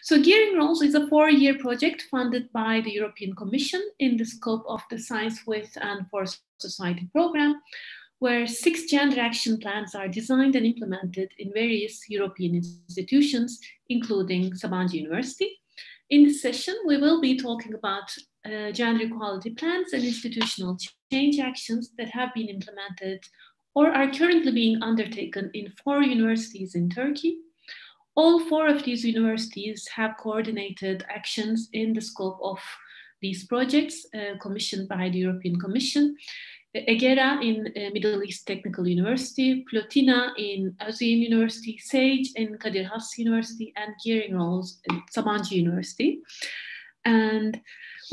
So Gearing Roles is a 4-year project funded by the European Commission in the scope of the Science with and for Society program, where 6 gender action plans are designed and implemented in various European institutions, including Sabancı University. In this session, we will be talking about gender equality plans and institutional change actions that have been implemented or are currently being undertaken in 4 universities in Turkey. All 4 of these universities have coordinated actions in the scope of these projects commissioned by the European Commission. EGERA in Middle East Technical University, Plotina in Özyeğin University, SAGE in Kadir Has University, and Gearing Roles in Sabancı University. And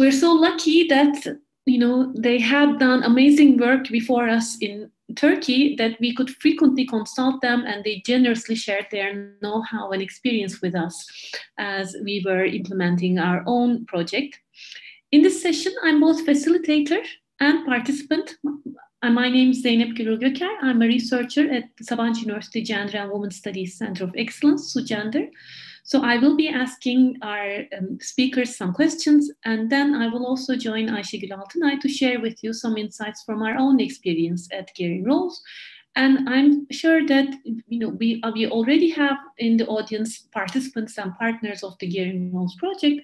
we're so lucky that they had done amazing work before us in Turkey that we could frequently consult them, and they generously shared their know-how and experience with us as we were implementing our own project. In this session, I'm both facilitator and participant. My name is Zeynep Gürül Göker. I'm a researcher at the Sabancı University Gender and Women Studies Center of Excellence, SUGender. So I will be asking our speakers some questions, and then I will also join Ayşegül Altınay to share with you some insights from our own experience at Gearing Roles. And I'm sure that we already have in the audience participants and partners of the Gearing Roles project.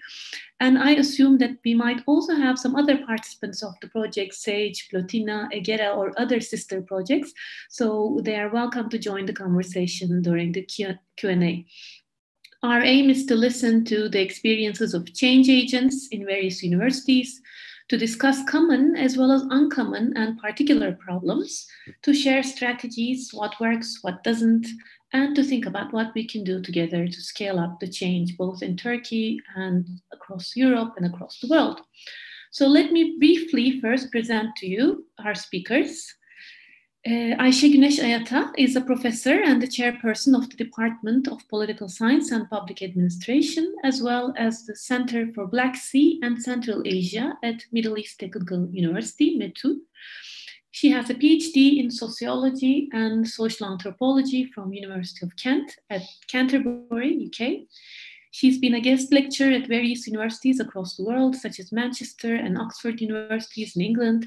And I assume that we might also have some other participants of the project, SAGE, Plotina, EGERA, or other sister projects. So they are welcome to join the conversation during the Q&A. Our aim is to listen to the experiences of change agents in various universities, to discuss common as well as uncommon and particular problems, to share strategies, what works, what doesn't, and to think about what we can do together to scale up the change both in Turkey and across Europe and across the world. So let me briefly first present to you our speakers. Ayşe Güneş Ayata is a professor and the chairperson of the Department of Political Science and Public Administration, as well as the Center for Black Sea and Central Asia at Middle East Technical University, METU. She has a PhD in sociology and social anthropology from University of Kent at Canterbury, UK. She's been a guest lecturer at various universities across the world, such as Manchester and Oxford universities in England,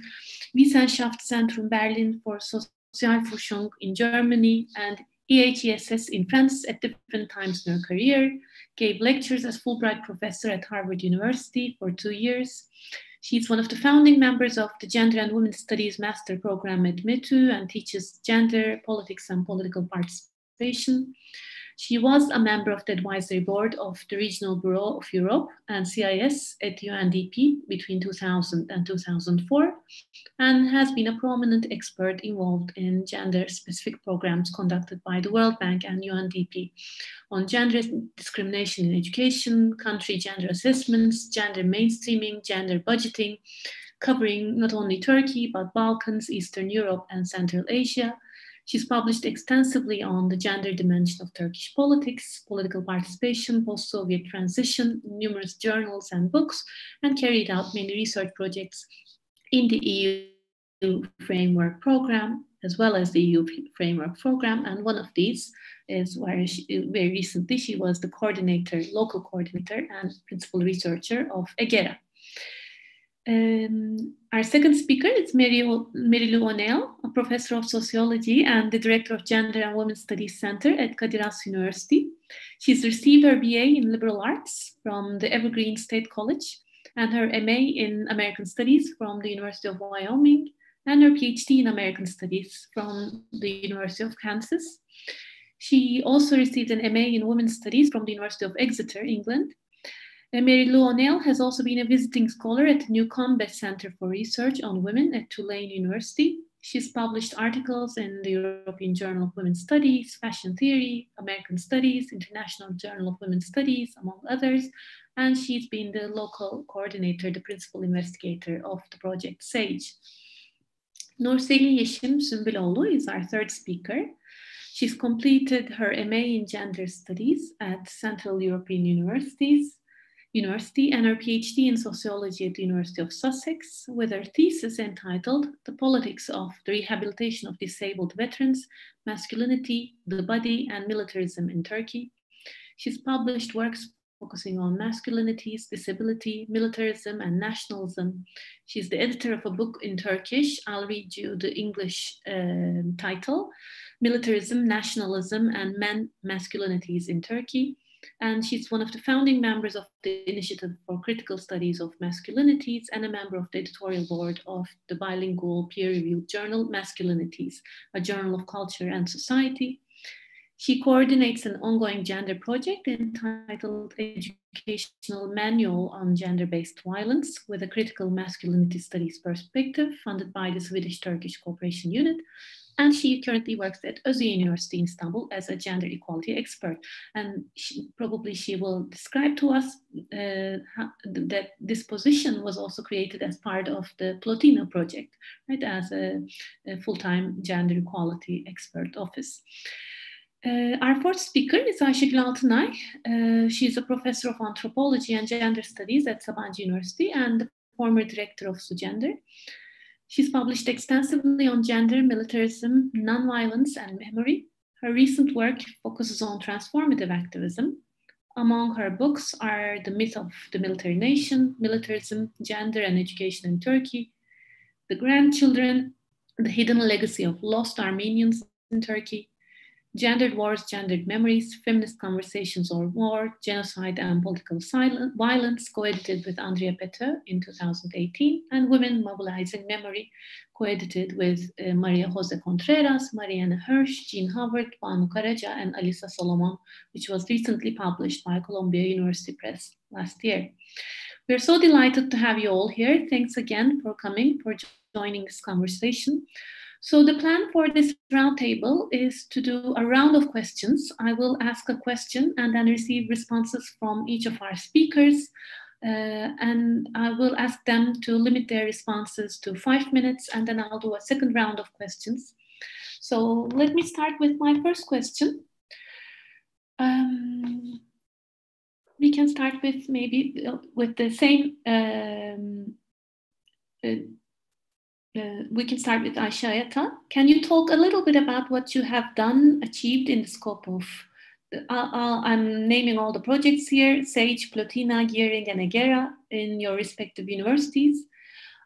Wissenschaftszentrum Berlin for Sozialforschung in Germany, and EHESS in France at different times in her career, gave lectures as Fulbright professor at Harvard University for 2 years. She's one of the founding members of the Gender and Women's Studies Master Program at METU and teaches gender, politics, and political participation. She was a member of the advisory board of the Regional Bureau of Europe and CIS at UNDP between 2000 and 2004, and has been a prominent expert involved in gender-specific programs conducted by the World Bank and UNDP on gender discrimination in education, country gender assessments, gender mainstreaming, gender budgeting, covering not only Turkey, but Balkans, Eastern Europe, and Central Asia. She's published extensively on the gender dimension of Turkish politics, political participation, post-Soviet transition, numerous journals and books, and carried out many research projects in the EU Framework Program, as well as the EU Framework Program. And one of these is where very recently she was the coordinator, local coordinator and principal researcher of EGERA. Our second speaker is Mary-Lou O'Neill, a professor of sociology and the director of Gender and Women's Studies Center at Kadir Has University. She's received her BA in liberal arts from the Evergreen State College and her MA in American Studies from the University of Wyoming and her PhD in American Studies from the University of Kansas. She also received an MA in Women's Studies from the University of Exeter, England. Mary-Lou O'Neill has also been a visiting scholar at the New Combat Center for Research on Women at Tulane University. She's published articles in the European Journal of Women's Studies, Fashion Theory, American Studies, International Journal of Women's Studies, among others. And she's been the local coordinator, the principal investigator of the project SAGE. Nurselin Yeşim Sümbüloğlu is our third speaker. She's completed her MA in Gender Studies at Central European University and her PhD in sociology at the University of Sussex, with her thesis entitled The Politics of the Rehabilitation of Disabled Veterans, Masculinity, the Body, and Militarism in Turkey. She's published works focusing on masculinities, disability, militarism, and nationalism. She's the editor of a book in Turkish. I'll read you the English title, Militarism, Nationalism, and Men Masculinities in Turkey. And she's one of the founding members of the Initiative for Critical Studies of Masculinities and a member of the editorial board of the bilingual peer-reviewed journal Masculinities, a journal of culture and society. She coordinates an ongoing gender project entitled Educational Manual on Gender-Based Violence with a critical masculinity studies perspective, funded by the Swedish-Turkish Cooperation Unit. And she currently works at Özyeğin University in Istanbul as a gender equality expert. And she will describe to us that this position was also created as part of the Plotina project, right, as a full-time gender equality expert office. Our fourth speaker is Ayşegül Altınay. She is a professor of anthropology and gender studies at Sabancı University and the former director of SUGender. She's published extensively on gender, militarism, nonviolence, and memory. Her recent work focuses on transformative activism. Among her books are The Myth of the Military Nation, Militarism, Gender and Education in Turkey, The Grandchildren, The Hidden Legacy of Lost Armenians in Turkey, Gendered Wars, Gendered Memories, Feminist Conversations or War, Genocide and Political Violence, co-edited with Andrea Pető in 2018, and Women Mobilizing Memory, co-edited with Maria Jose Contreras, Marianne Hirsch, Jean Howard, Banu Karaca, and Alisa Solomon, which was recently published by Columbia University Press last year. We're so delighted to have you all here. Thanks again for coming, for joining this conversation. So the plan for this roundtable is to do a round of questions. I will ask a question and then receive responses from each of our speakers. And I will ask them to limit their responses to 5 minutes, and then I'll do a second round of questions. So let me start with my first question. We can start with maybe with the same we can start with Ayşe Ayata. Can you talk a little bit about what you have done, achieved in the scope of, I'm naming all the projects here, SAGE, Plotina, Gearing, and Egera in your respective universities.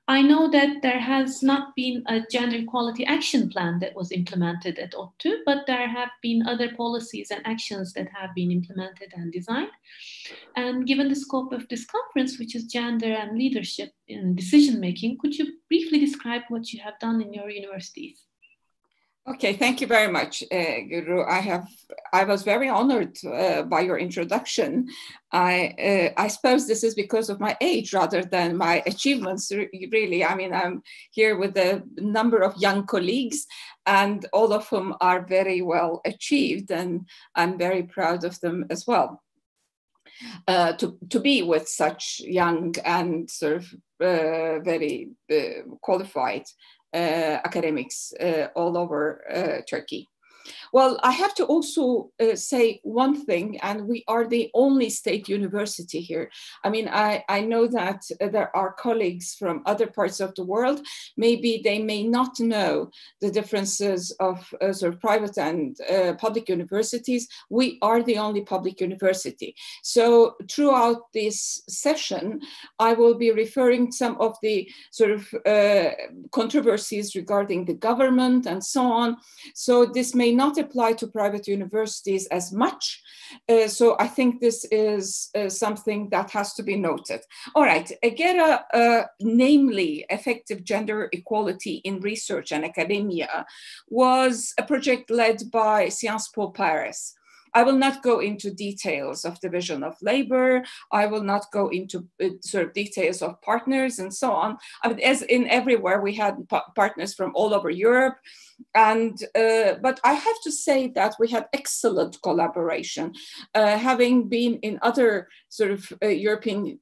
I know that there has not been a gender equality action plan that was implemented at ODTÜ, but there have been other policies and actions that have been implemented and designed. And given the scope of this conference, which is gender and leadership in decision-making, could you briefly describe what you have done in your universities? Okay, thank you very much, Guru. I was very honored by your introduction. I suppose this is because of my age rather than my achievements, really. I mean, I'm here with a number of young colleagues, and all of whom are very well achieved, and I'm very proud of them as well. To be with such young and sort of very qualified academics all over Turkey. Well, I have to also say one thing, and we are the only state university here. I mean, I know that there are colleagues from other parts of the world. Maybe they may not know the differences of sort of private and public universities. We are the only public university. So throughout this session, I will be referring to some of the sort of controversies regarding the government and so on. So this may not apply to private universities as much. So I think this is something that has to be noted. All right, Egera, namely effective gender equality in research and academia, was a project led by Sciences Po Paris. I will not go into details of division of labor. I will not go into sort of details of partners and so on. I mean, as in everywhere, we had partners from all over Europe. And but I have to say that we had excellent collaboration. Having been in other sort of European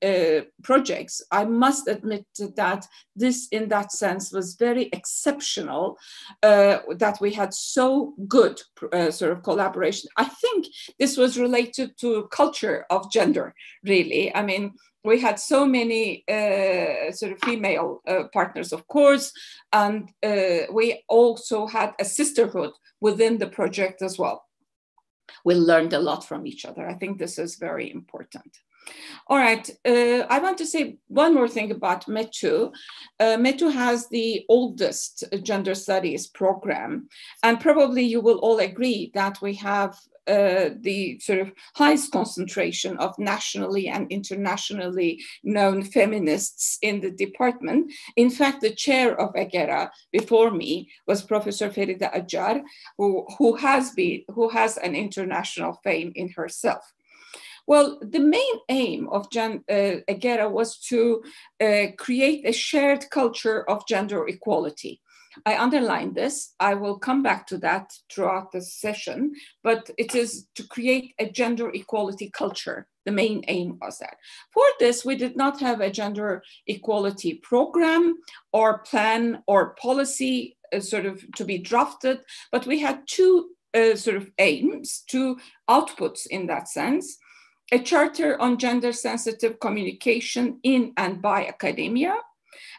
projects, I must admit that this, in that sense, was very exceptional. That we had so good sort of collaboration. I think this was related to culture of gender, really. I mean, we had so many sort of female partners, of course, and we also had a sisterhood within the project as well. We learned a lot from each other. I think this is very important. All right, I want to say one more thing about METU. METU has the oldest gender studies program, and probably you will all agree that we have the sort of highest concentration of nationally and internationally known feminists in the department. In fact, the chair of EGERA before me was Professor Feride Acar, who has an international fame in herself. Well, the main aim of EGERA was to create a shared culture of gender equality. I underline this. I will come back to that throughout the session, but it is to create a gender equality culture. The main aim was that. For this, we did not have a gender equality program or plan or policy sort of to be drafted, but we had two sort of aims, two outputs in that sense. A charter on gender-sensitive communication in and by academia,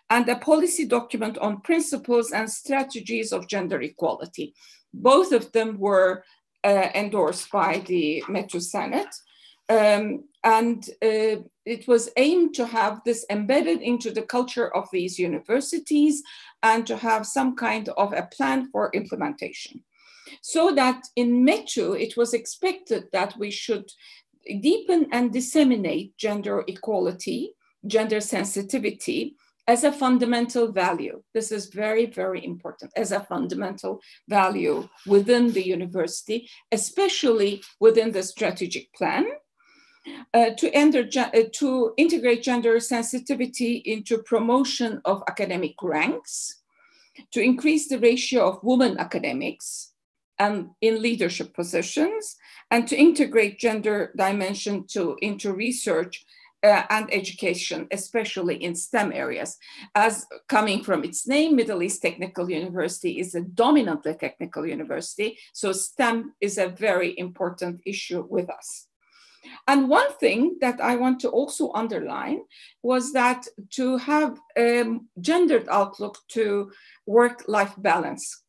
and a policy document on principles and strategies of gender equality. Both of them were endorsed by the METU Senate. It was aimed to have this embedded into the culture of these universities and to have some kind of a plan for implementation. So that in METU, it was expected that we should deepen and disseminate gender equality, gender sensitivity as a fundamental value. This is very, very important, as a fundamental value within the university, especially within the strategic plan, to integrate gender sensitivity into promotion of academic ranks, to increase the ratio of women academics and in leadership positions, and to integrate gender dimension into research and education, especially in STEM areas. As coming from its name, Middle East Technical University is a dominantly technical university, so STEM is a very important issue with us. And one thing that I want to also underline was that to have a gendered outlook to work-life balance.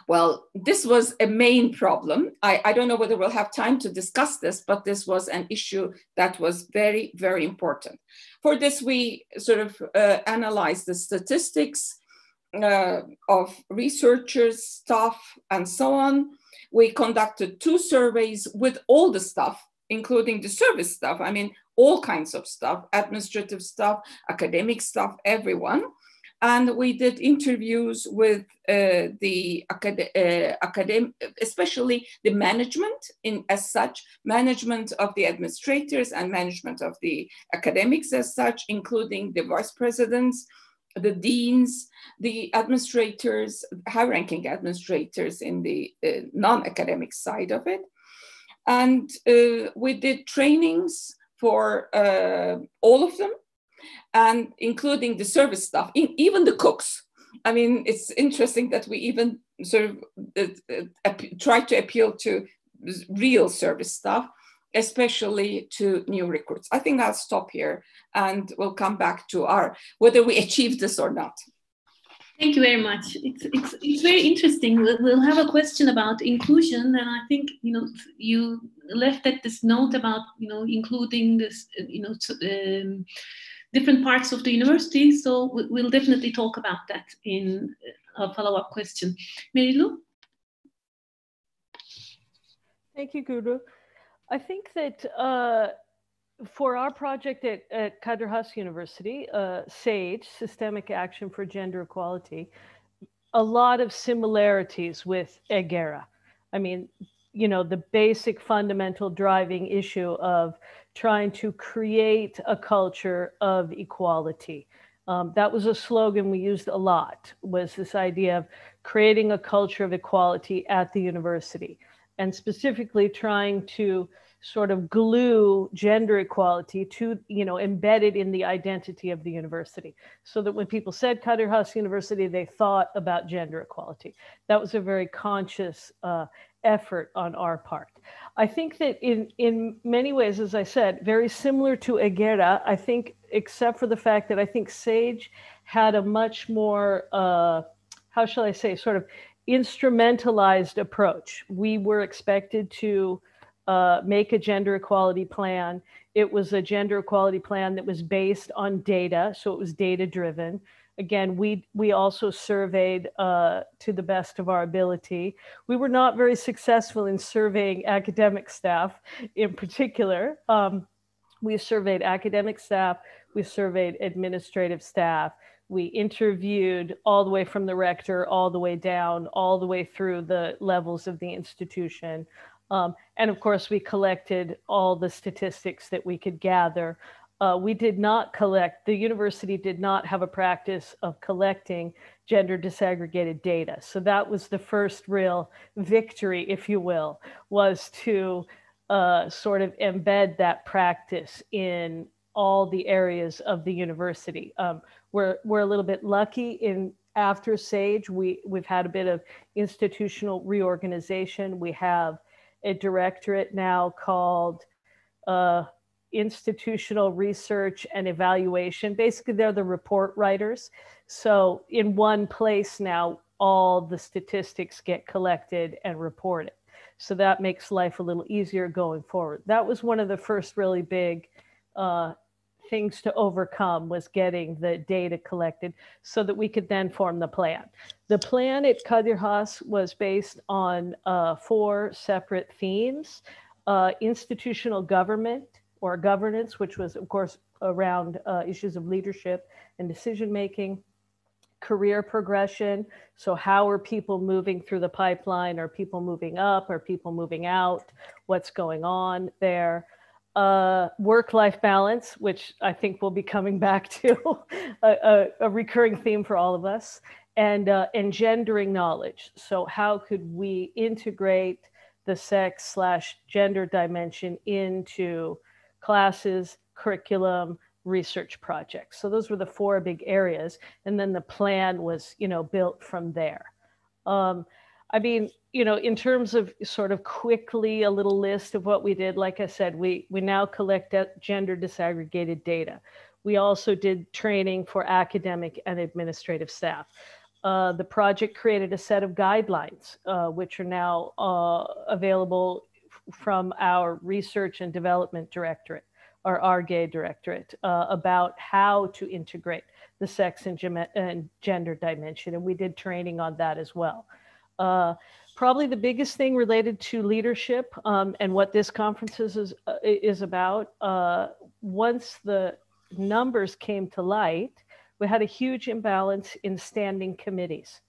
Well, this was a main problem. I don't know whether we'll have time to discuss this, but this was an issue that was very, very important. For this, we sort of analyzed the statistics of researchers, staff, and so on. We conducted 2 surveys with all the staff, including the service staff. I mean, all kinds of staff, administrative staff, academic staff, everyone. And we did interviews with the academic, especially the management as such, management of the administrators and management of the academics as such, including the vice presidents, the deans, the administrators, high-ranking administrators in the non-academic side of it. And we did trainings for all of them, and including the service staff, even the cooks. I mean, it's interesting that we even sort of try to appeal to real service staff, especially to new recruits. I think I'll stop here and we'll come back to whether we achieved this or not. Thank you very much. It's very interesting. We'll have a question about inclusion, and I think you left at this note about including this different parts of the university. So we'll definitely talk about that in a follow-up question. Merilu? Thank you, Guru. I think that for our project at Kadir Has University, SAGE, Systemic Action for Gender Equality, a lot of similarities with EGERA. I mean, the basic fundamental driving issue of trying to create a culture of equality. That was a slogan we used a lot, was this idea of creating a culture of equality at the university, and specifically trying to sort of glue gender equality to, embedded in the identity of the university, so that when people said Kadir Has University, they thought about gender equality. That was a very conscious effort on our part. I think that in many ways, as I said, very similar to EGERA, I think, except for the fact that I think SAGE had a much more, how shall I say, sort of instrumentalized approach. We were expected to make a gender equality plan. It was a gender equality plan that was based on data, so it was data driven. Again, we also surveyed to the best of our ability. We were not very successful in surveying academic staff in particular. We surveyed academic staff, we surveyed administrative staff, we interviewed all the way from the rector, all the way down, all the way through the levels of the institution. And of course, we collected all the statistics that we could gather. We did not collect, the university did not have a practice of collecting gender disaggregated data. So that was the first real victory, if you will, was to sort of embed that practice in all the areas of the university. We're a little bit lucky in after SAGE, we've had a bit of institutional reorganization. We have a directorate now called Institutional Research and Evaluation. Basically, they're the report writers. So in one place now, all the statistics get collected and reported. So that makes life a little easier going forward. That was one of the first really big things to overcome, was getting the data collected so that we could then form the plan. The plan at Kadir Has was based on 4 separate themes: institutional government or governance, which was of course around issues of leadership and decision-making; career progression, so how are people moving through the pipeline? Are people moving up? Are people moving out? What's going on there? Work-life balance, which I think we'll be coming back to, a recurring theme for all of us, and gendering knowledge. So how could we integrate the sex/gender dimension into classes, curriculum, research projects? So those were the 4 big areas. And then the plan was, built from there. I mean, in terms of sort of quickly a little list of what we did, like I said, we now collect gender disaggregated data. We also did training for academic and administrative staff. The project created a set of guidelines, which are now available from our Research and Development Directorate, our RGAE Directorate, about how to integrate the sex and gender dimension. And we did training on that as well. Probably the biggest thing related to leadership and what this conference is about, once the numbers came to light, we had a huge imbalance in standing committees,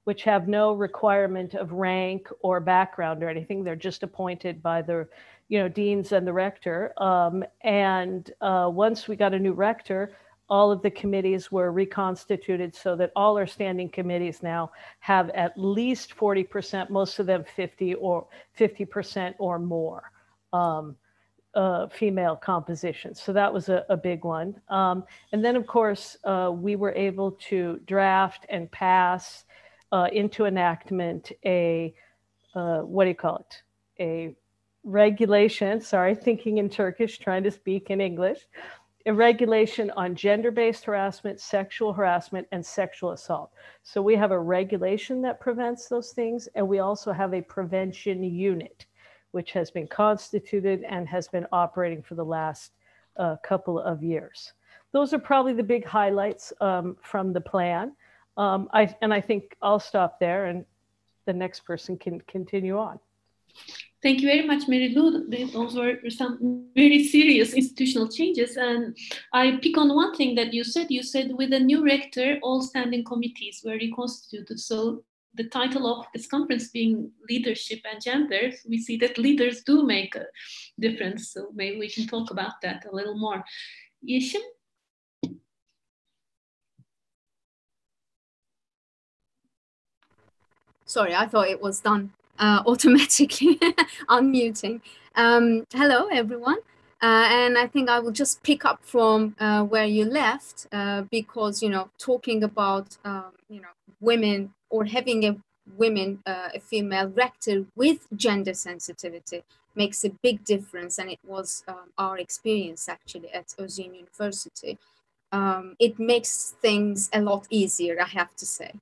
which have no requirement of rank or background or anything. They're just appointed by the deans and the rector. And once we got a new rector, all of the committees were reconstituted so that all our standing committees now have at least 40%, most of them 50% or more female composition. So that was a big one. And then of course, we were able to draft and pass into enactment a regulation, sorry, thinking in Turkish, trying to speak in English, a regulation on gender-based harassment, sexual harassment, and sexual assault. So we have a regulation that prevents those things, and we also have a prevention unit, which has been constituted and has been operating for the last couple of years. Those are probably the big highlights from the plan. I think I'll stop there and the next person can continue on. Thank you very much, Mary Lou. Those were some very serious institutional changes. And I pick on one thing that you said. You said with a new rector, all standing committees were reconstituted. So the title of this conference being Leadership and Gender, we see that leaders do make a difference. So maybe we can talk about that a little more. Yeşim? Sorry, I thought it was done automatically, unmuting. Hello, everyone. And I think I will just pick up from where you left because, talking about, women or having a female rector with gender sensitivity makes a big difference. And it was our experience actually at Özyeğin University. It makes things a lot easier, I have to say.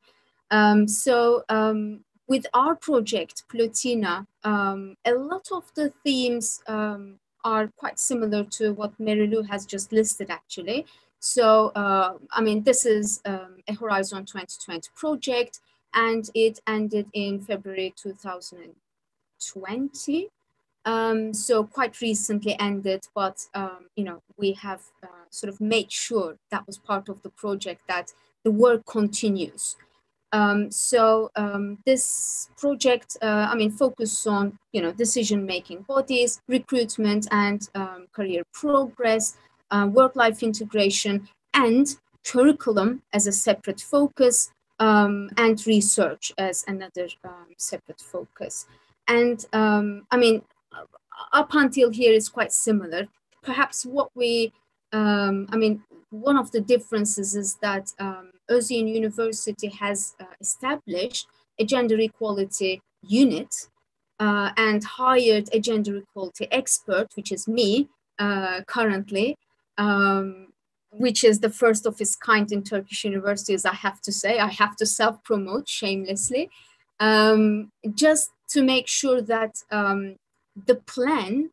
with our project, Plotina, a lot of the themes are quite similar to what Mary-Lou has just listed, actually. So, I mean, this is a Horizon 2020 project, and it ended in February 2020. So quite recently ended, but you know, we have sort of made sure that was part of the project that the work continues. This project, I mean, focuses on, you know, decision-making bodies, recruitment and career progress, work-life integration, and curriculum as a separate focus, and research as another separate focus. And I mean, up until here is quite similar. Perhaps what we, I mean, one of the differences is that Özyeğin University has established a gender equality unit and hired a gender equality expert, which is me currently, which is the first of its kind in Turkish universities, I have to say. I have to self-promote shamelessly, just to make sure that the plan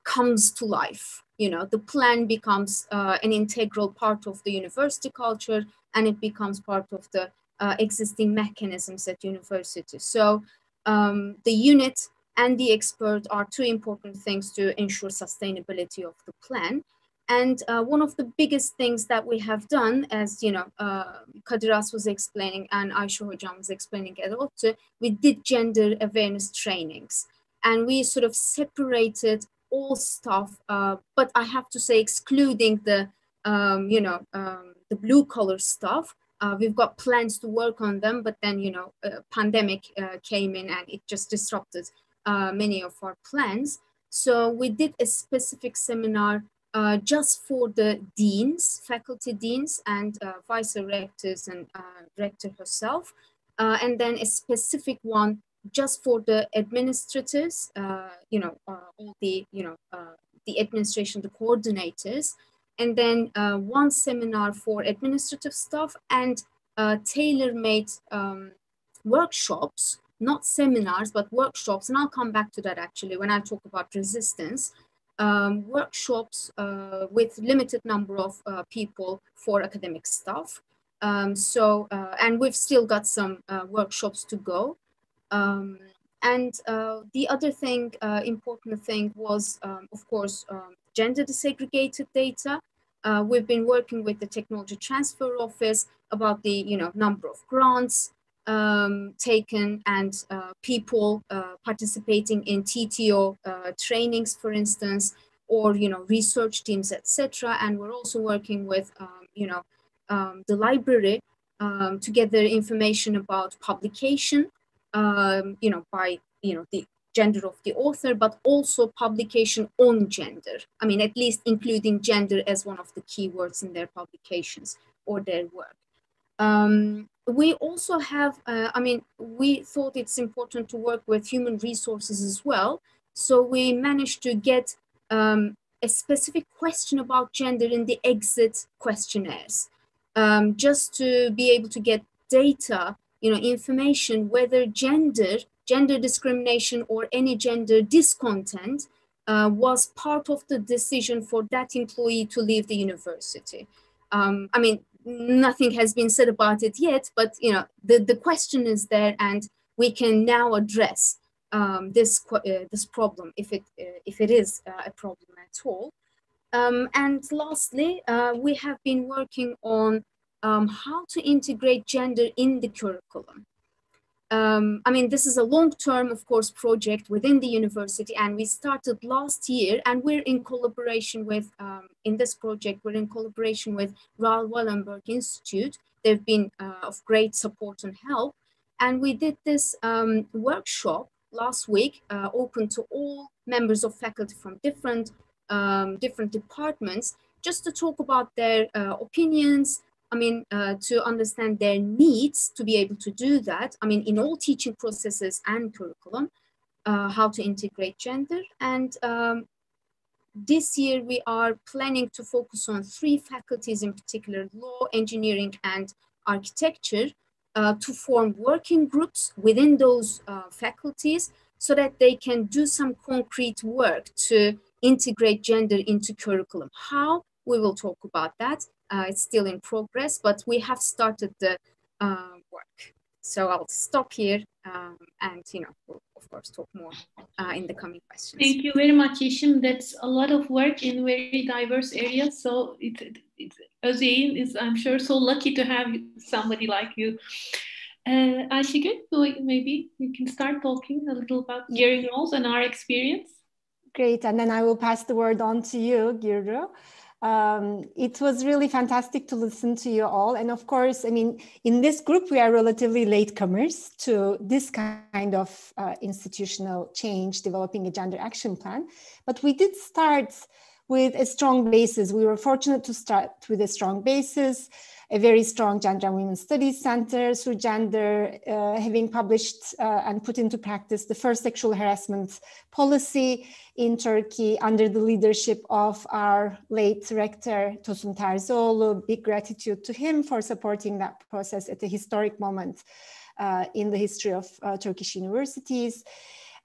comes to life. You know, the plan becomes an integral part of the university culture, and it becomes part of the existing mechanisms at university. So the unit and the expert are two important things to ensure sustainability of the plan. And one of the biggest things that we have done, as you know, Kadir Has was explaining and Ayşe Hocam was explaining a lot too, we did gender awareness trainings, and we sort of separated all stuff, but I have to say, excluding the, you know, the blue collar stuff. We've got plans to work on them, but then, you know, pandemic came in and it just disrupted many of our plans. So we did a specific seminar just for the deans, faculty deans, and vice rectors and rector herself, and then a specific one just for the administrators, you know, all the, you know, the administration, the coordinators, and then one seminar for administrative staff, and tailor-made workshops, not seminars, but workshops. And I'll come back to that actually when I talk about resistance. Workshops with limited number of people for academic staff. And we've still got some workshops to go. And the other thing, important thing was, of course, gender desegregated data. We've been working with the Technology Transfer Office about the, you know, number of grants taken and people participating in TTO trainings, for instance, or, you know, research teams, etc. And we're also working with, you know, the library to gather information about publication, you know, by, you know, the gender of the author, but also publication on gender. I mean, at least including gender as one of the keywords in their publications or their work. We also have, I mean, we thought it's important to work with human resources as well. So we managed to get a specific question about gender in the exit questionnaires, just to be able to get data, you know, information, whether gender discrimination or any gender discontent was part of the decision for that employee to leave the university. I mean, nothing has been said about it yet, but, you know, the question is there, and we can now address this problem if it is a problem at all. And lastly, we have been working on how to integrate gender in the curriculum. I mean, this is a long-term, of course, project within the university, and we started last year, and we're in collaboration with, in this project, we're in collaboration with Raoul Wallenberg Institute. They've been of great support and help. And we did this workshop last week, open to all members of faculty from different departments, just to talk about their opinions. I mean, to understand their needs to be able to do that. I mean, in all teaching processes and curriculum, how to integrate gender. And this year we are planning to focus on 3 faculties in particular: law, engineering, and architecture, to form working groups within those faculties so that they can do some concrete work to integrate gender into curriculum. How? We will talk about that. It's still in progress, but we have started the work. So I'll stop here and, we'll of course talk more in the coming questions. Thank you very much, Yeşim. That's a lot of work in very diverse areas. So Özyeğin is, I'm sure, so lucky to have somebody like you. Ayşegül, maybe you can start talking a little about gearing roles and our experience. Great, and then I will pass the word on to you, Guru. It was really fantastic to listen to you all. And of course, I mean, in this group, we are relatively latecomers to this kind of institutional change, developing a gender action plan. But we did start with a strong basis. We were fortunate to start with a strong basis, a very strong Gender and Women's Studies Center, through gender, having published and put into practice the first sexual harassment policy in Turkey under the leadership of our late rector, Tosun Terzioğlu. Big gratitude to him for supporting that process at a historic moment in the history of Turkish universities.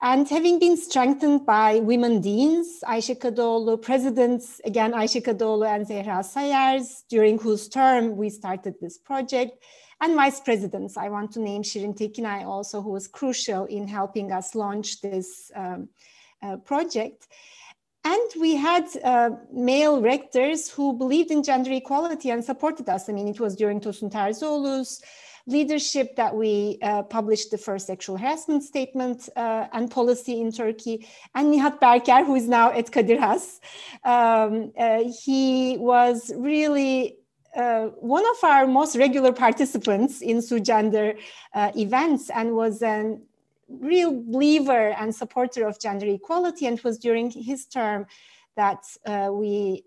And having been strengthened by women deans, Ayşe Kadıoğlu, presidents, again, Ayşe Kadıoğlu and Zehra Sayers, during whose term we started this project, and vice presidents. I want to name Şirin Tekinay also, who was crucial in helping us launch this project. And we had male rectors who believed in gender equality and supported us. I mean, it was during Tosun Terzioğlu's leadership that we published the first sexual harassment statement and policy in Turkey. And Nihat Berker, who is now at Kadir Has, he was really one of our most regular participants in SUGender events and was a real believer and supporter of gender equality. And it was during his term that we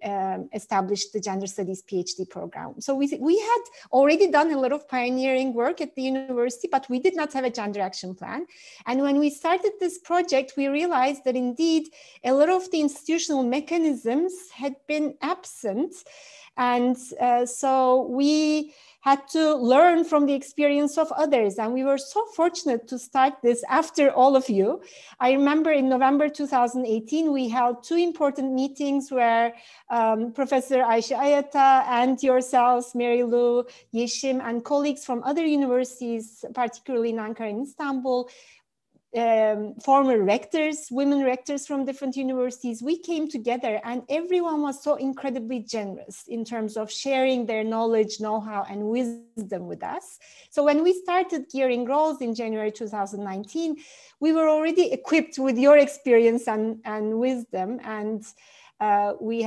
established the Gender Studies PhD program. So we had already done a lot of pioneering work at the university, but we did not have a gender action plan. And when we started this project, we realized that indeed a lot of the institutional mechanisms had been absent. And so we had to learn from the experience of others. And we were so fortunate to start this after all of you. I remember in November 2018, we held two important meetings where Professor Ayşe Ayata and yourselves, Mary Lou, Yeşim, and colleagues from other universities, particularly in Ankara and Istanbul, former rectors, women rectors from different universities, we came together and everyone was so incredibly generous in terms of sharing their knowledge, know-how, and wisdom with us. So when we started Gearing Roles in January 2019, we were already equipped with your experience and wisdom, and we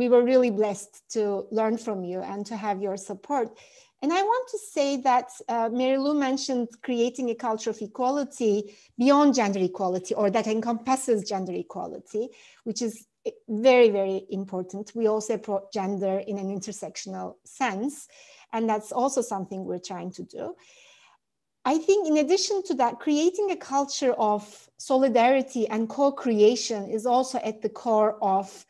were really blessed to learn from you and to have your support. And I want to say that Mary Lou mentioned creating a culture of equality beyond gender equality, or that encompasses gender equality, which is very, very important. We also approach gender in an intersectional sense, and that's also something we're trying to do. I think in addition to that, creating a culture of solidarity and co-creation is also at the core of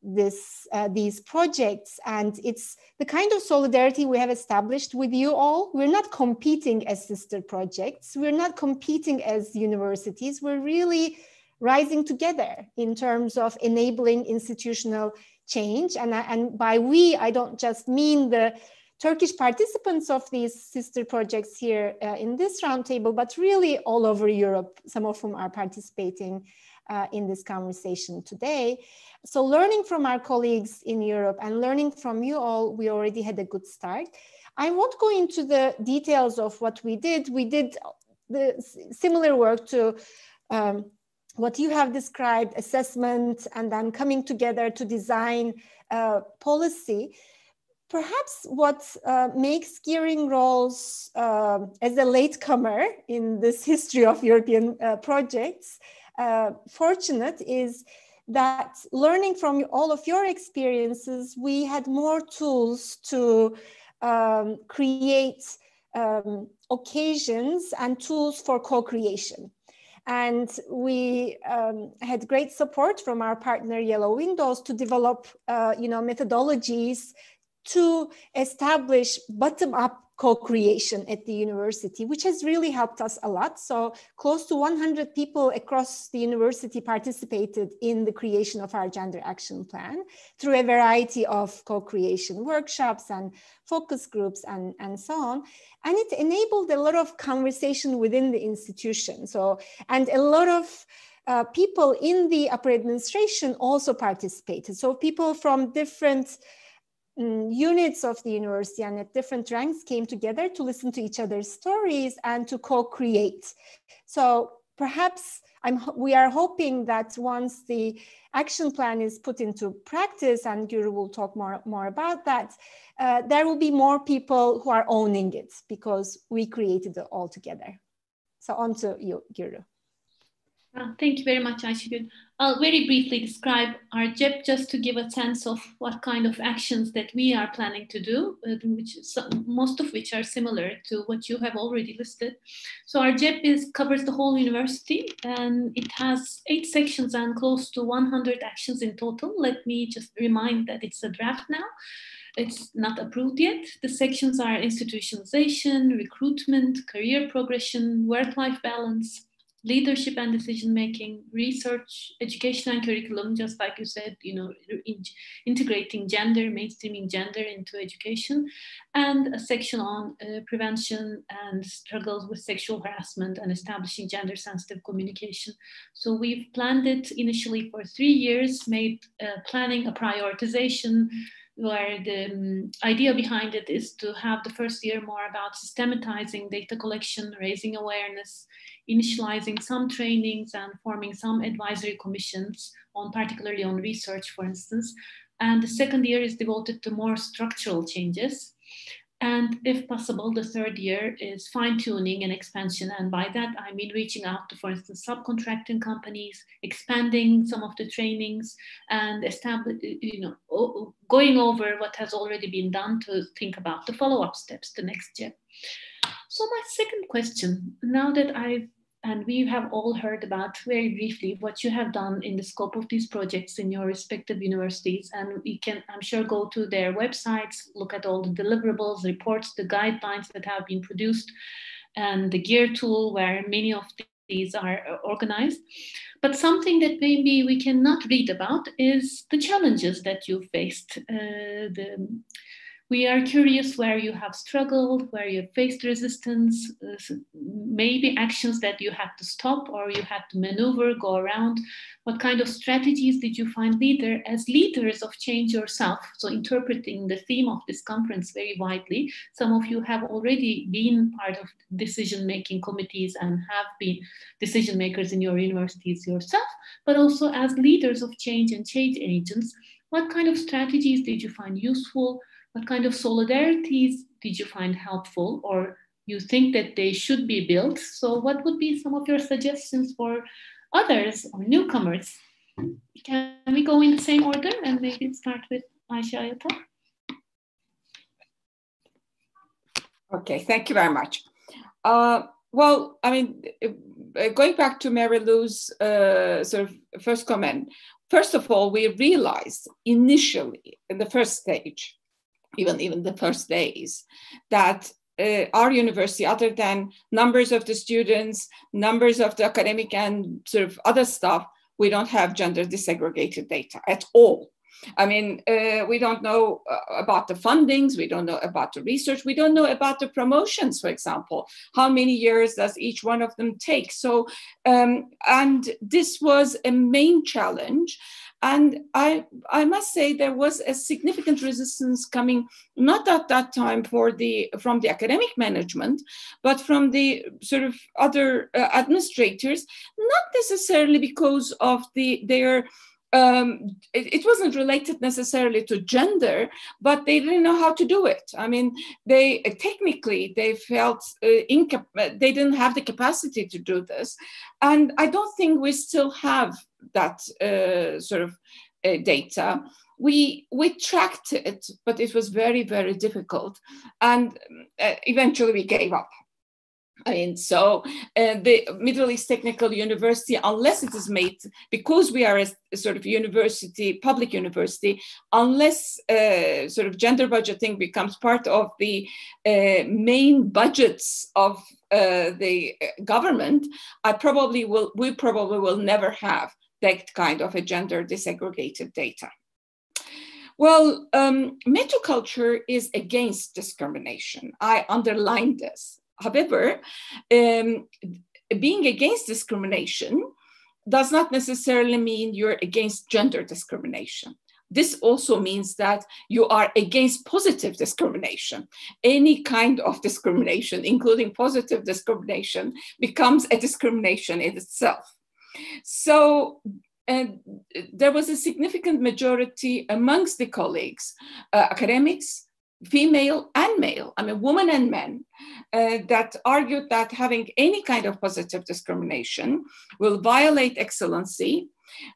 these projects, and it's the kind of solidarity we have established with you all. We're not competing as sister projects, we're not competing as universities, we're really rising together in terms of enabling institutional change. And by we, I don't just mean the Turkish participants of these sister projects here in this roundtable, but really all over Europe, some of whom are participating in this conversation today. So learning from our colleagues in Europe and learning from you all, we already had a good start. I won't go into the details of what we did. We did the similar work to what you have described, assessment, and then coming together to design policy. Perhaps what makes Gearing Roles as a latecomer in this history of European projects fortunate is that learning from all of your experiences, we had more tools to create occasions and tools for co-creation. And we had great support from our partner Yellow Windows to develop methodologies to establish bottom-up co-creation at the university, which has really helped us a lot. So close to 100 people across the university participated in the creation of our gender action plan through a variety of co-creation workshops and focus groups and so on. And it enabled a lot of conversation within the institution. So, and a lot of people in the upper administration also participated. So people from different units of the university and at different ranks came together to listen to each other's stories and to co-create. So perhaps we are hoping that once the action plan is put into practice, and Guru will talk more about that, there will be more people who are owning it because we created it all together. So on to you, Guru. Thank you very much, Ayşegül. I'll very briefly describe our JEP just to give a sense of what kind of actions that we are planning to do, most of which are similar to what you have already listed. So our JEP covers the whole university, and it has 8 sections and close to 100 actions in total. Let me just remind that it's a draft now. It's not approved yet. The sections are institutionalization, recruitment, career progression, work-life balance, leadership and decision-making, research, education and curriculum, just like you said, integrating gender, mainstreaming gender into education, and a section on prevention and struggles with sexual harassment and establishing gender-sensitive communication. So we've planned it initially for 3 years, made planning a prioritization, where the idea behind it is to have the first year more about systematizing data collection, raising awareness, initializing some trainings and forming some advisory commissions on, particularly on research, for instance. And the second year is devoted to more structural changes. And if possible, the third year is fine-tuning and expansion. And by that, I mean reaching out to, for instance, subcontracting companies, expanding some of the trainings, and going over what has already been done to think about the follow-up steps, the next step. So my second question, now that we have all heard about very briefly what you have done in the scope of these projects in your respective universities, and we can, I'm sure, go to their websites, look at all the deliverables, reports, the guidelines that have been produced, and the GEAR tool where many of these are organized. But something that maybe we cannot read about is the challenges that you faced. We are curious where you have struggled, where you faced resistance, maybe actions that you had to stop or you had to maneuver, go around. What kind of strategies did you find as leaders of change yourself? So interpreting the theme of this conference very widely, some of you have already been part of decision-making committees and have been decision makers in your universities yourself, but also as leaders of change and change agents, what kind of strategies did you find useful? What kind of solidarities did you find helpful, or you think that they should be built? So what would be some of your suggestions for others or newcomers? Can we go in the same order and maybe start with Ayşe Ayata? Okay, thank you very much. Well, I mean, going back to Mary Lou's sort of first comment, first of all, we realized initially in the first stage, even the first days, that our university, other than numbers of the students, numbers of the academic and sort of other stuff, we don't have gender disaggregated data at all. I mean, we don't know about the fundings, we don't know about the research, we don't know about the promotions, for example. How many years does each one of them take? So, and this was a main challenge. And I must say there was a significant resistance coming, not at that time from the academic management, but from the sort of other administrators, not necessarily because of their it wasn't related necessarily to gender, but they didn't know how to do it. I mean, they felt they didn't have the capacity to do this. And I don't think we still have that sort of data. We tracked it, but it was very, very difficult. And eventually we gave up. I mean, so the Middle East Technical University, unless it is made, because we are a sort of university, public university, unless sort of gender budgeting becomes part of the main budgets of the government, we probably will never have that kind of a gender disaggregated data. Well, metaculture is against discrimination. I underlined this. However, being against discrimination does not necessarily mean you're against gender discrimination. This also means that you are against positive discrimination. Any kind of discrimination, including positive discrimination, becomes a discrimination in itself. So there was a significant majority amongst the colleagues, academics, female and male, I mean, women and men, that argued that having any kind of positive discrimination will violate excellency,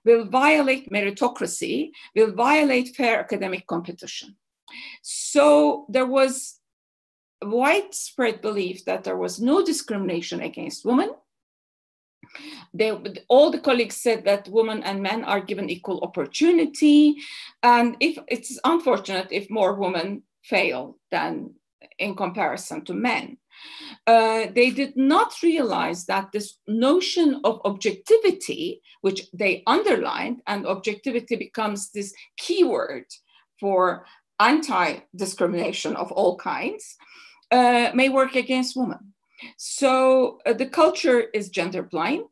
will violate meritocracy, will violate fair academic competition. So there was widespread belief that there was no discrimination against women. All the colleagues said that women and men are given equal opportunity. And if it's unfortunate if more women fail than in comparison to men. They did not realize that this notion of objectivity, which they underlined, and objectivity becomes this keyword for anti-discrimination of all kinds, may work against women. So the culture is gender blind.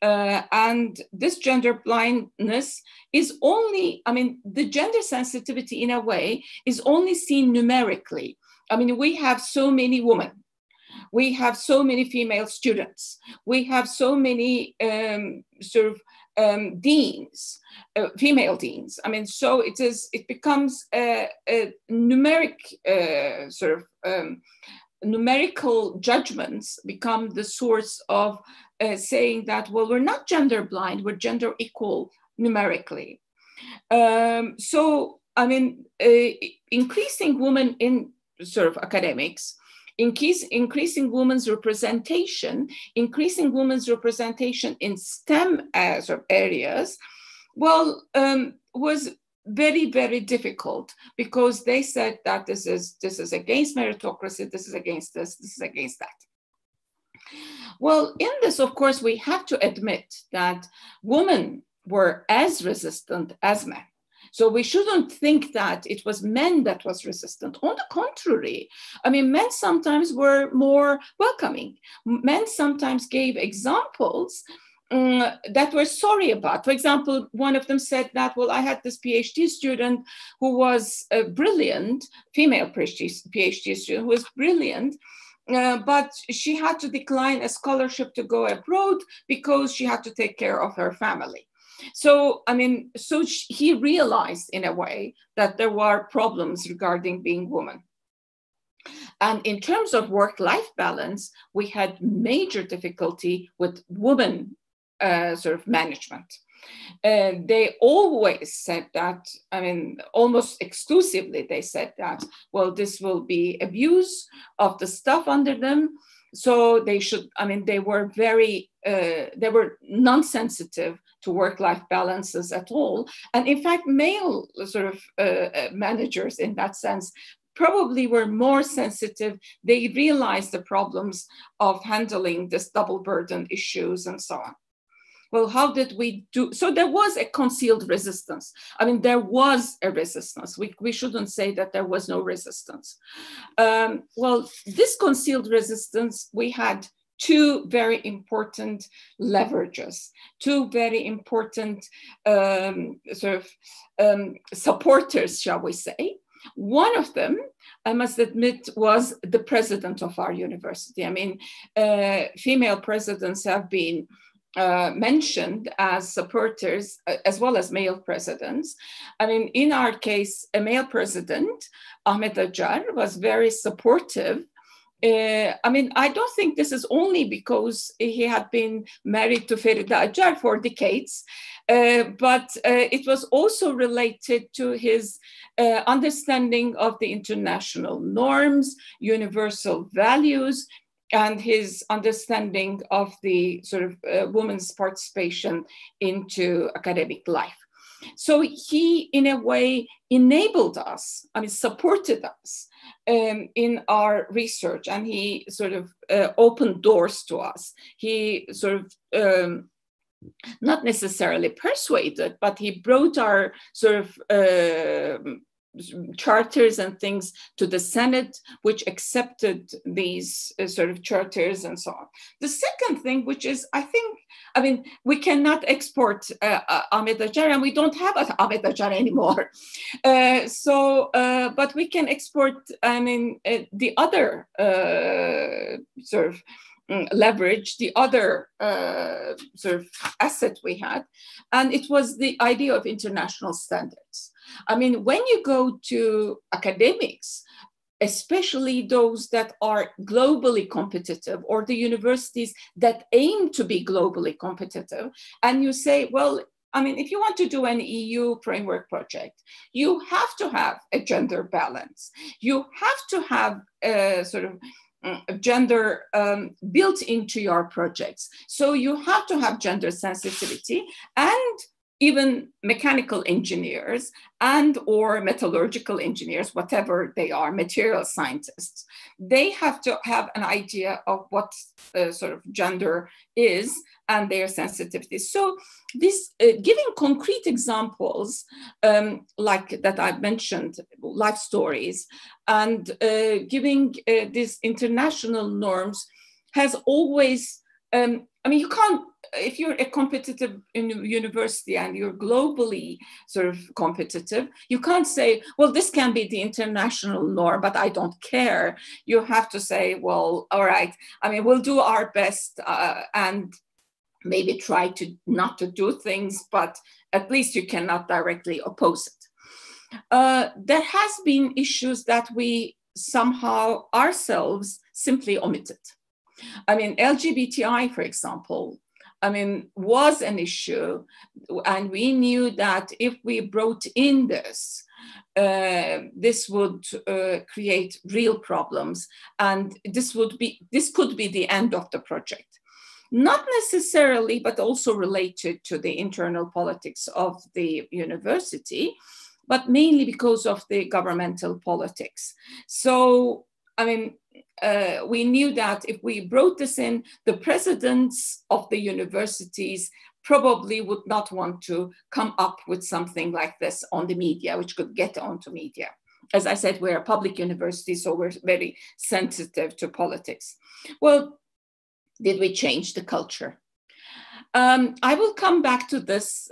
And this gender blindness is only, I mean, the gender sensitivity in a way is only seen numerically. I mean, we have so many women, we have so many female students, we have so many deans, female deans. I mean, so it becomes a numeric numerical judgments become the source of saying that, well, we're not gender blind, we're gender equal numerically. So, I mean, increasing women in sort of academics, increasing women's representation, increasing women's representation in STEM sort of areas, well, was very, very difficult, because they said that this is against meritocracy, this is against this is against that. Well, in this, of course, we have to admit that women were as resistant as men. So we shouldn't think that it was men that was resistant. On the contrary, I mean, men sometimes were more welcoming. Men sometimes gave examples that were sorry about. For example, one of them said that, well, I had this PhD student who was a brilliant, female PhD student who was brilliant, but she had to decline a scholarship to go abroad because she had to take care of her family. So, I mean, so he realized in a way that there were problems regarding being woman. And in terms of work-life balance, we had major difficulty with women sort of management. They always said that, I mean, almost exclusively, they said that, well, this will be abuse of the staff under them. So they should, I mean, they were very, they were non-sensitive to work-life balances at all. And in fact, male sort of managers in that sense probably were more sensitive. They realized the problems of handling this double burden issues and so on. Well, how did we do? So there was a concealed resistance. I mean, there was a resistance. We shouldn't say that there was no resistance. Well, this concealed resistance, we had two very important leverages, two very important supporters, shall we say. One of them, I must admit, was the president of our university. I mean, female presidents have been mentioned as supporters, as well as male presidents. I mean, in our case, a male president, Ahmed Ajjar, was very supportive. I mean, I don't think this is only because he had been married to Ferida Ajjar for decades, but it was also related to his understanding of the international norms, universal values, and his understanding of the sort of women's participation into academic life. So he, in a way, enabled us, supported us in our research, and he sort of opened doors to us. He sort of not necessarily persuaded, but he brought our sort of charters and things to the Senate, which accepted these sort of charters and so on. The second thing, which is, we cannot export Ahmet Acar, and we don't have Ahmet Acar anymore. But we can export, the other sort of leverage, the other sort of asset we had, and it was the idea of international standards. When you go to academics, especially those that are globally competitive, or the universities that aim to be globally competitive, and you say, well, if you want to do an EU framework project, you have to have a gender balance. You have to have a sort of gender built into your projects. So you have to have gender sensitivity, and even mechanical engineers and or metallurgical engineers, whatever they are, material scientists, they have to have an idea of what sort of gender is and their sensitivity. So this giving concrete examples like that I've mentioned, life stories, and giving these international norms has always, you can't, if you're a competitive university and you're globally sort of competitive, you can't say, well, this can be the international norm, but I don't care. You have to say, well, all right, we'll do our best and maybe try to not to do things, but at least you cannot directly oppose it. There has been issues that we somehow ourselves simply omitted. LGBTI, for example, was an issue, and we knew that if we brought in this, this would create real problems, and this could be the end of the project. Not necessarily, but also related to the internal politics of the university, but mainly because of the governmental politics. So, we knew that if we brought this in, the presidents of the universities probably would not want to come up with something like this on the media, which could get onto media. As I said, we're a public university, so we're very sensitive to politics. Well, did we change the culture? I will come back to this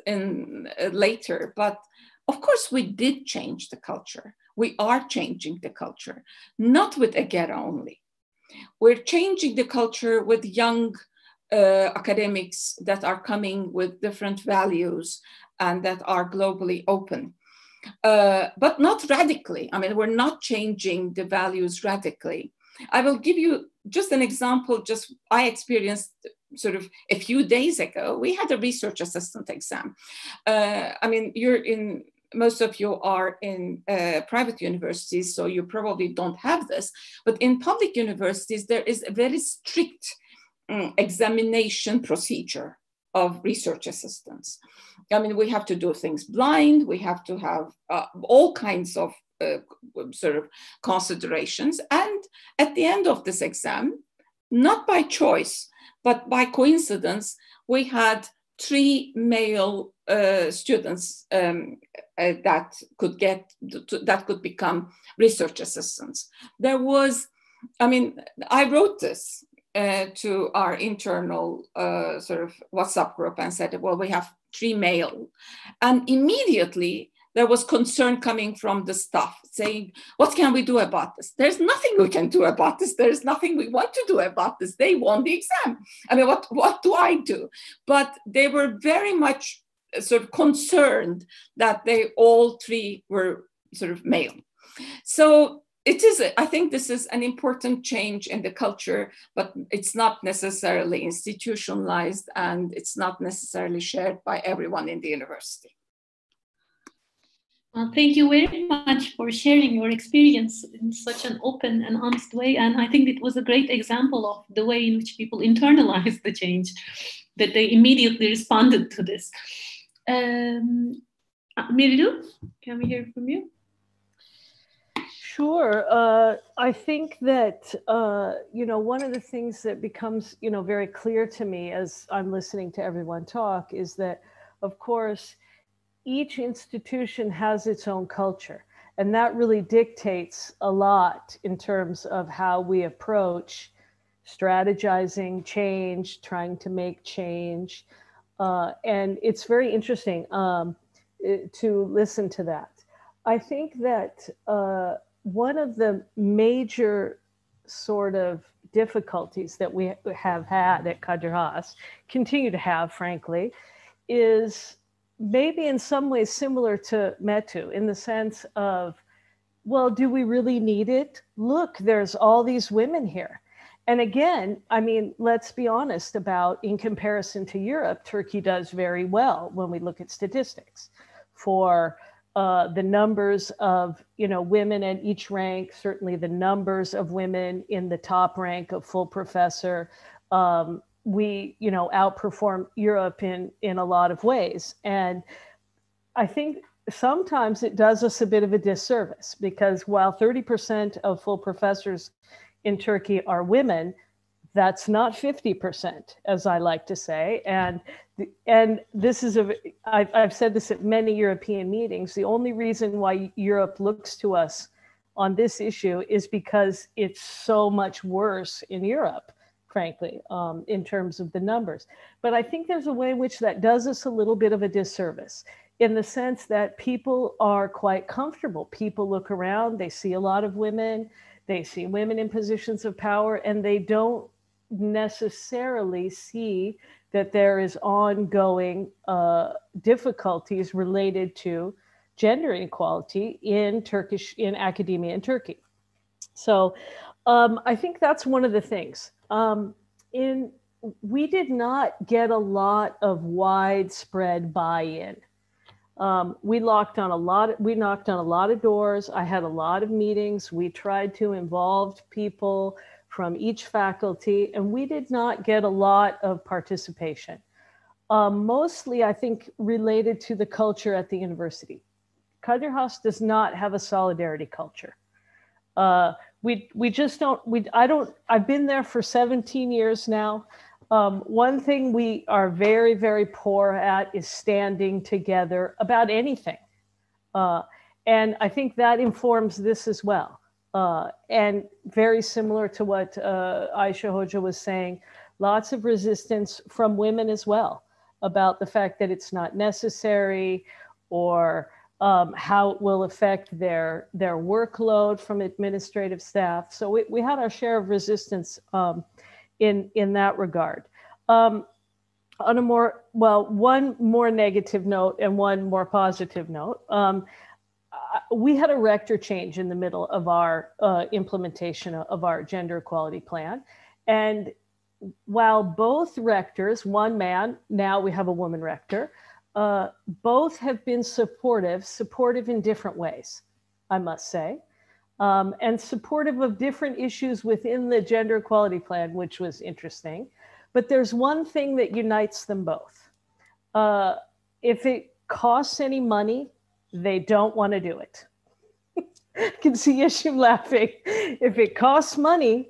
later, but of course we did change the culture. We are changing the culture, not with EGERA only. We're changing the culture with young academics that are coming with different values and that are globally open, but not radically. We're not changing the values radically. I will give you just an example. Just I experienced sort of a few days ago. We had a research assistant exam. Most of you are in private universities, so you probably don't have this. But in public universities, there is a very strict examination procedure of research assistants. We have to do things blind. We have to have all kinds of sort of considerations. And at the end of this exam, not by choice, but by coincidence, we had 3 male students that could become research assistants. There was, I wrote this to our internal sort of WhatsApp group and said, well, we have 3 male. And immediately there was concern coming from the staff saying, what can we do about this? There's nothing we can do about this. There's nothing we want to do about this. They won the exam. What do I do? But they were very much sort of concerned that they all 3 were sort of male. So I think this is an important change in the culture, but it's not necessarily institutionalized and it's not necessarily shared by everyone in the university. Thank you very much for sharing your experience in such an open and honest way. And I think it was a great example of the way in which people internalized the change, that they immediately responded to this. Merilu, can we hear from you? Sure. I think that, one of the things that becomes, very clear to me as I'm listening to everyone talk is that, of course, each institution has its own culture. And that really dictates a lot in terms of how we approach strategizing change, trying to make change. And it's very interesting to listen to that. I think that one of the major sort of difficulties that we have had at Kadir Has, continue to have, frankly, is maybe in some ways similar to Metu in the sense of, well, do we really need it? Look, there's all these women here. And again, I mean, let's be honest about, in comparison to Europe, Turkey does very well when we look at statistics for the numbers of, women at each rank, certainly the numbers of women in the top rank of full professor. We, outperform Europe in a lot of ways. And I think sometimes it does us a bit of a disservice because while 30% of full professors in Turkey are women, that's not 50%, as I like to say. And this is I've said this at many European meetings. The only reason why Europe looks to us on this issue is because it's so much worse in Europe, frankly, in terms of the numbers. But I think there's a way in which that does us a little bit of a disservice in the sense that people are quite comfortable. People look around, they see a lot of women, they see women in positions of power, and they don't necessarily see that there is ongoing difficulties related to gender inequality in academia in Turkey. So I think that's one of the things. We did not get a lot of widespread buy-in. We knocked on a lot of doors. I had a lot of meetings. We tried to involve people from each faculty, and we did not get a lot of participation. Mostly, I think, related to the culture at the university. Kadir Has does not have a solidarity culture. We just don't, I've been there for 17 years now. One thing we are very, very poor at is standing together about anything. And I think that informs this as well. And very similar to what Aisha Hoja was saying, lots of resistance from women as well about the fact that it's not necessary or how it will affect their workload from administrative staff. So we had our share of resistance in that regard. On one more negative note and one more positive note, we had a rector change in the middle of our implementation of our gender equality plan. And while both rectors, one man, now we have a woman rector, both have been supportive in different ways, I must say, and supportive of different issues within the gender equality plan, which was interesting. But there's one thing that unites them both. If it costs any money, they don't want to do it. I can see Yeshim laughing. If it costs money,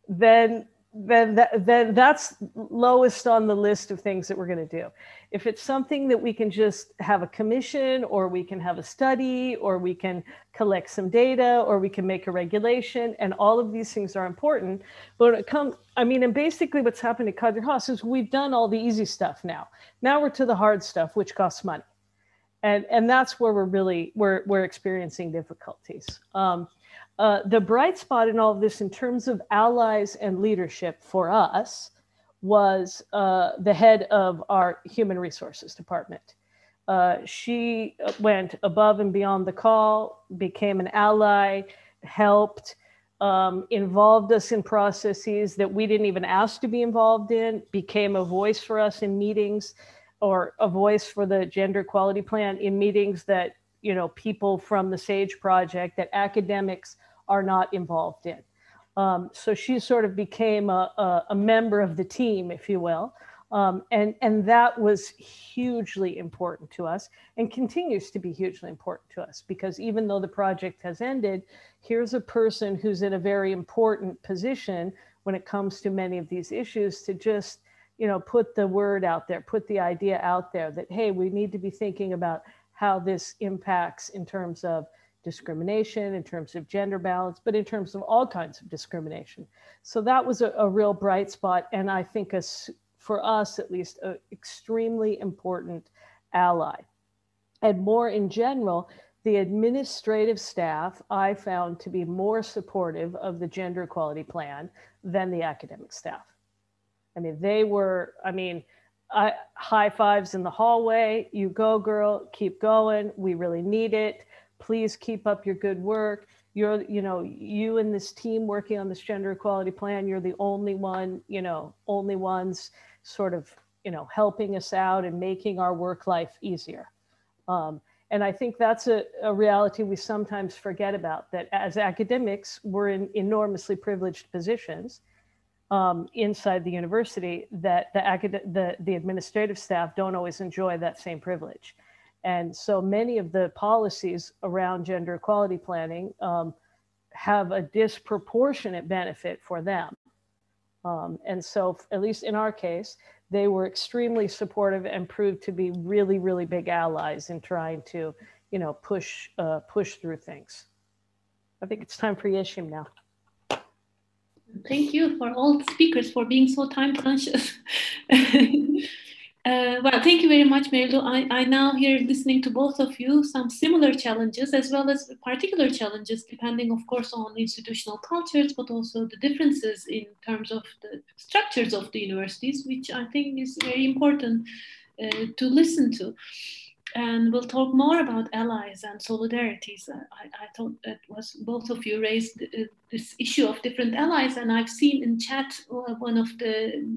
then that's lowest on the list of things that we're going to do. If it's something that we can just have a commission, or we can have a study, or we can collect some data, or we can make a regulation, and all of these things are important. But when it comes, and basically what's happened at Kadir Has is we've done all the easy stuff now. Now we're to the hard stuff, which costs money. And that's where we're experiencing difficulties. The bright spot in all of this in terms of allies and leadership for us was the head of our human resources department. She went above and beyond the call, became an ally, helped, involved us in processes that we didn't even ask to be involved in, became a voice for us in meetings, or a voice for the gender equality plan in meetings that you know, people from the SAGE project that academics are not involved in. So she sort of became a member of the team, if you will. And that was hugely important to us and continues to be hugely important to us, because even though the project has ended, here's a person who's in a very important position when it comes to many of these issues to just, you know, put the word out there, put the idea out there that, hey, we need to be thinking about how this impacts in terms of discrimination, in terms of gender balance, but in terms of all kinds of discrimination. So that was a real bright spot. And I think for us, at least, an extremely important ally. And more in general, the administrative staff I found to be more supportive of the gender equality plan than the academic staff. I mean, they were, high fives in the hallway. You go, girl, keep going. We really need it. Please keep up your good work. You're, you know, you and this team working on this gender equality plan, you're the only one, you know, only ones sort of, you know, helping us out and making our work life easier. And I think that's a reality we sometimes forget about, that as academics, we're in enormously privileged positions inside the university, that the administrative staff don't always enjoy that same privilege. And so many of the policies around gender equality planning have a disproportionate benefit for them. And so, at least in our case, they were extremely supportive and proved to be really, really big allies in trying to, you know, push through things. I think it's time for Yeşim now. Thank you for all the speakers for being so time conscious. Well, thank you very much, Merilu. I now hear, listening to both of you, some similar challenges as well as particular challenges, depending, of course, on institutional cultures, but also the differences in terms of the structures of the universities, which I think is very important to listen to. And we'll talk more about allies and solidarities. I thought that was both of you raised this issue of different allies, and I've seen in chat one of the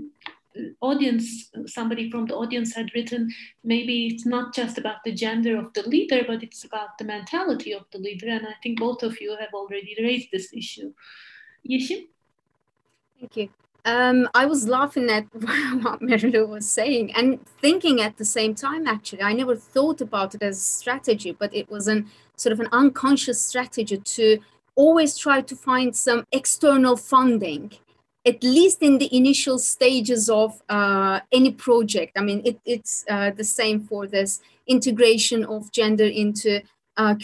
audience, somebody from the audience had written, maybe it's not just about the gender of the leader, but it's about the mentality of the leader. And I think both of you have already raised this issue. Yeşim? Thank you. I was laughing at what Merilu was saying and thinking at the same time, actually. I never thought about it as a strategy, but it was sort of an unconscious strategy to always try to find some external funding, at least in the initial stages of any project. I mean, it's the same for this integration of gender into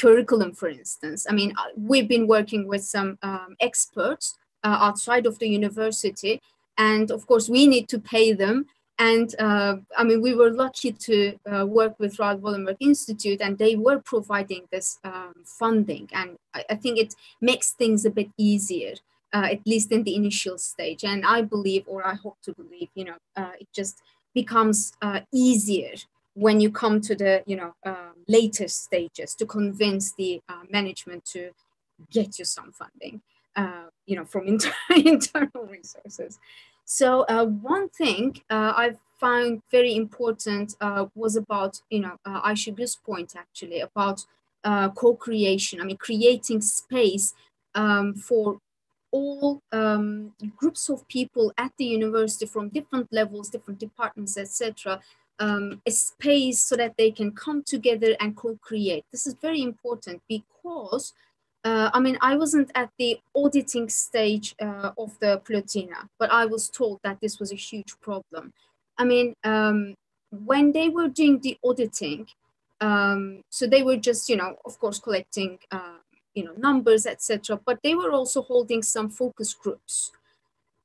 curriculum, for instance. I mean, we've been working with some experts outside of the university, and of course we need to pay them. And I mean, we were lucky to work with Raoul Wallenberg Institute, and they were providing this funding. And I think it makes things a bit easier, at least in the initial stage. And I believe, or I hope to believe, you know, it just becomes easier when you come to the, you know, later stages to convince the management to get you some funding, you know, from internal resources. So one thing I found very important was about, you know, Ayşegül's point, actually, about co-creation. I mean, creating space for all groups of people at the university from different levels, different departments, etc., a space so that they can come together and co-create. This is very important because I mean, I wasn't at the auditing stage of the Plotina, but I was told that this was a huge problem. I mean, when they were doing the auditing, so they were just, you know, of course, collecting, you know, numbers, etc., but they were also holding some focus groups.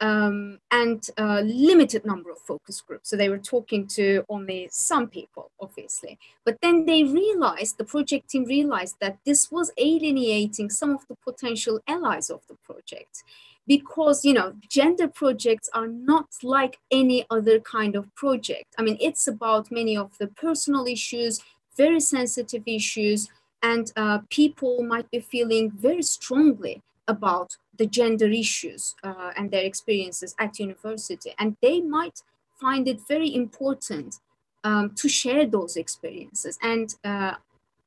And a limited number of focus groups. So they were talking to only some people, obviously. But then they realized, the project team realized, that this was alienating some of the potential allies of the project. Because, you know, gender projects are not like any other kind of project. I mean, it's about many of the personal issues, very sensitive issues, and people might be feeling very strongly about the gender issues and their experiences at university. And they might find it very important to share those experiences. And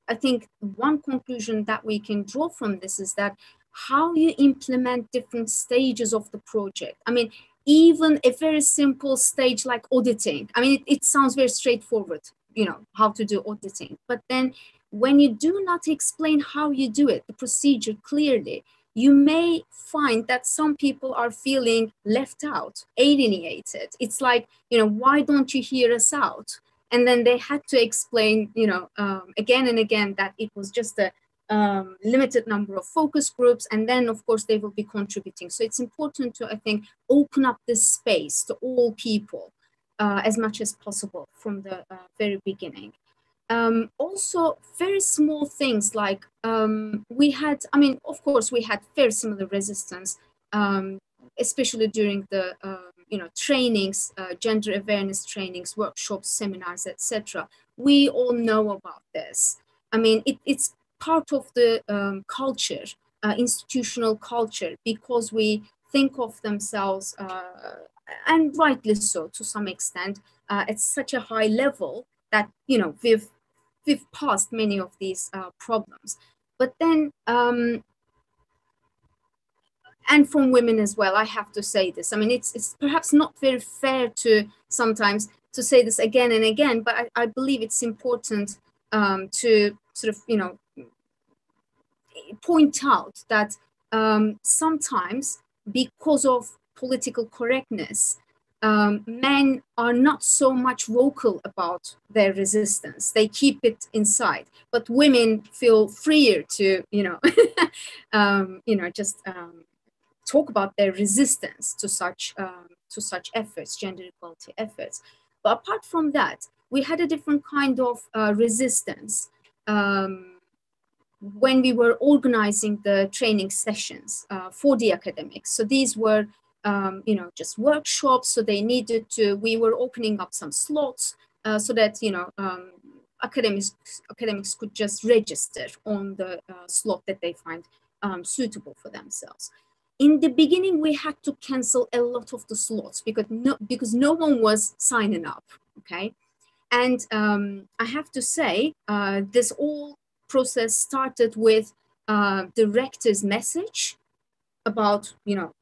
I think one conclusion that we can draw from this is that how you implement different stages of the project. I mean, even a very simple stage like auditing. I mean, it sounds very straightforward, you know, how to do auditing. But then when you do not explain how you do it, the procedure clearly, you may find that some people are feeling left out, alienated. It's like, you know, why don't you hear us out? And then they had to explain, you know, again and again that it was just a limited number of focus groups. And then, of course, they will be contributing. So it's important to, I think, open up this space to all people as much as possible from the very beginning. Also, very small things like we had, I mean, of course, we had very similar resistance, especially during the you know, trainings, gender awareness trainings, workshops, seminars, etc. We all know about this. I mean, it's part of the culture, institutional culture, because we think of themselves, and rightly so to some extent, at such a high level that, you know, we've passed many of these problems. But then, and from women as well, I have to say this. I mean, it's perhaps not very fair to sometimes to say this again and again, but I believe it's important to sort of, you know, point out that sometimes because of political correctness, men are not so much vocal about their resistance. They keep it inside, but women feel freer to, you know, you know, just talk about their resistance to such efforts, gender equality efforts. But apart from that, we had a different kind of resistance when we were organizing the training sessions for the academics. So these were, you know, just workshops. So they needed to, we were opening up some slots so that, you know, academics could just register on the slot that they find suitable for themselves. In the beginning, we had to cancel a lot of the slots because no one was signing up, okay? And I have to say, this whole process started with the rector's message about, you know,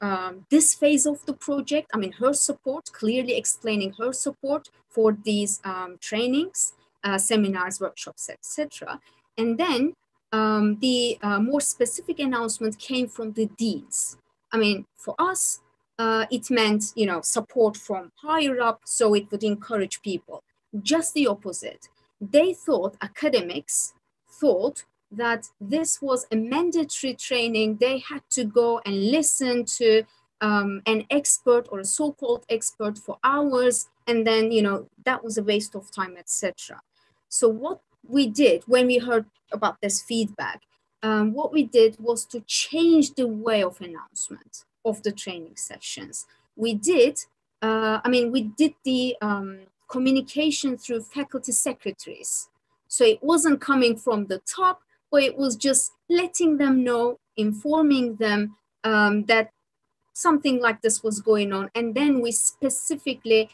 this phase of the project. I mean, her support, clearly explaining her support for these trainings, seminars, workshops, etc. And then the more specific announcement came from the deans. I mean, for us, it meant, you know, support from higher up, so it would encourage people. Just the opposite. They thought, academics thought, that this was a mandatory training. They had to go and listen to an expert or a so-called expert for hours, and then, you know, that was a waste of time, etc. So what we did when we heard about this feedback, what we did was to change the way of announcement of the training sessions. We did, I mean, we did the communication through faculty secretaries. So it wasn't coming from the top, but it was just letting them know, informing them that something like this was going on. And then we specifically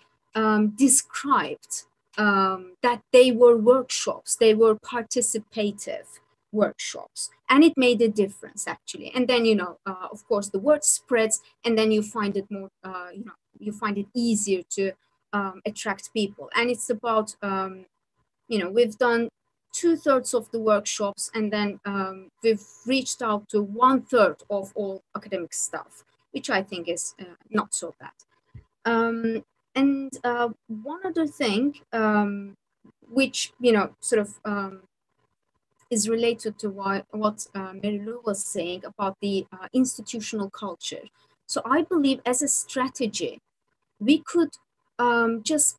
described that they were workshops, they were participative workshops, and it made a difference actually. And then, you know, of course, the word spreads, and then you find it more, you know, you find it easier to attract people. And it's about, you know, we've done 2/3 of the workshops, and then we've reached out to 1/3 of all academic staff, which I think is not so bad. And one other thing, which, you know, sort of is related to what Mary Lou was saying about the institutional culture. So I believe as a strategy, we could just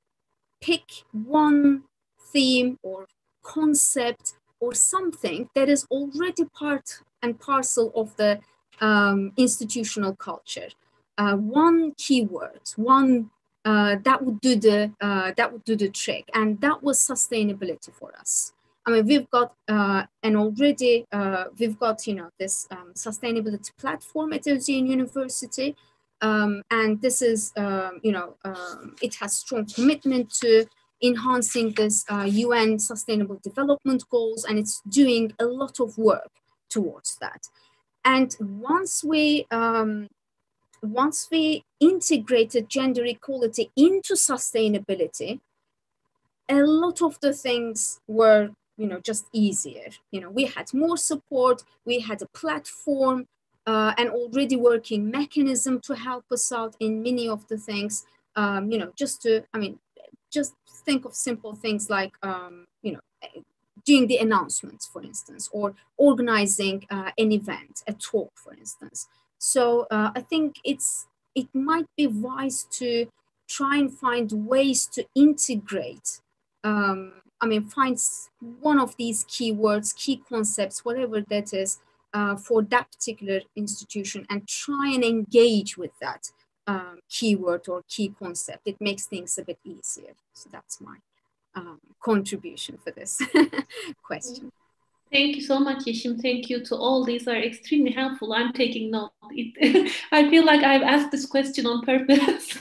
pick one theme or concept or something that is already part and parcel of the institutional culture. One keyword, one that would do the trick, and that was sustainability for us. I mean, we've got we've got, you know, this sustainability platform at Özyeğin University, and this is, you know, it has strong commitment to enhancing this UN Sustainable Development Goals, and it's doing a lot of work towards that. And once we integrated gender equality into sustainability, a lot of the things were, just easier. We had more support, we had a platform, an already working mechanism to help us out in many of the things. Just think of simple things like, doing the announcements, for instance, or organizing an event, a talk, for instance. So I think it might be wise to try and find ways to integrate, find one of these keywords, key concepts, whatever that is, for that particular institution, and try and engage with that keyword or key concept. It makes things a bit easier. So that's my contribution for this question. Thank you so much, Yeşim. Thank you to all. These are extremely helpful. I'm taking note. I feel like I've asked this question on purpose.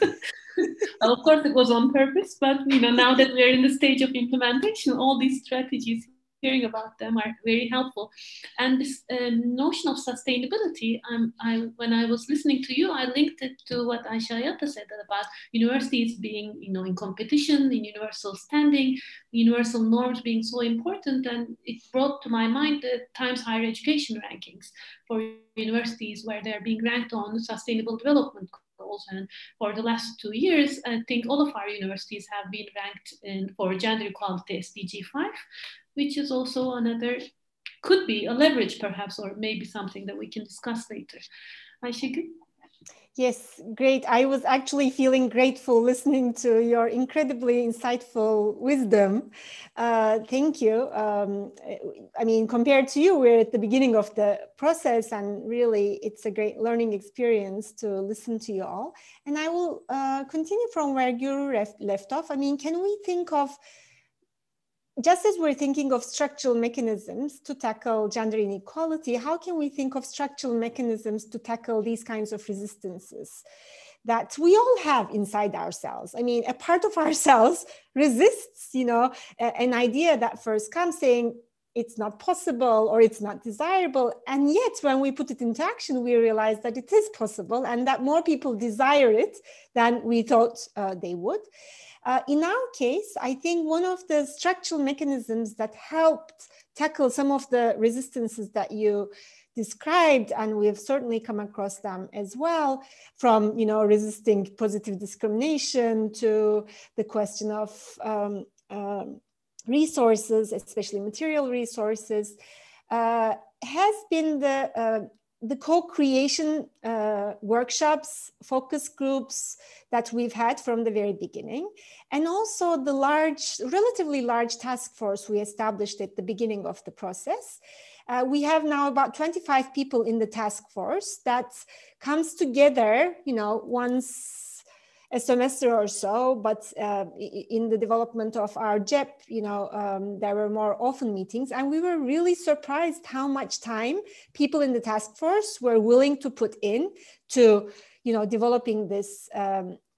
Of course, it was on purpose, but now that we're in the stage of implementation, all these strategies, hearing about them are very helpful. And this notion of sustainability, when I was listening to you, I linked it to what Ayşe Hayata said about universities being, in competition, in universal standing, universal norms being so important. And it brought to my mind the Times Higher Education rankings for universities, where they're being ranked on sustainable development goals. And for the last 2 years, I think all of our universities have been ranked for gender equality SDG 5, which is also could be a leverage perhaps, or maybe something that we can discuss later. Ayşegül? Yes, great. I was actually feeling grateful listening to your incredibly insightful wisdom. Thank you. Compared to you, we're at the beginning of the process, and really it's a great learning experience to listen to you all. And I will continue from where Guru left off. Can we think of, just as we're thinking of structural mechanisms to tackle gender inequality, how can we think of structural mechanisms to tackle these kinds of resistances that we all have inside ourselves? A part of ourselves resists, an idea that first comes saying it's not possible or it's not desirable. And yet when we put it into action, we realize that it is possible and that more people desire it than we thought they would. In our case, I think one of the structural mechanisms that helped tackle some of the resistances that you described, and we've certainly come across them as well, from resisting positive discrimination to the question of resources, especially material resources, has been the co-creation workshops, focus groups that we've had from the very beginning, and also the relatively large task force we established at the beginning of the process. We have now about 25 people in the task force that comes together, once a semester or so, but in the development of our JEP, there were more often meetings, and we were really surprised how much time people in the task force were willing to put in to, developing this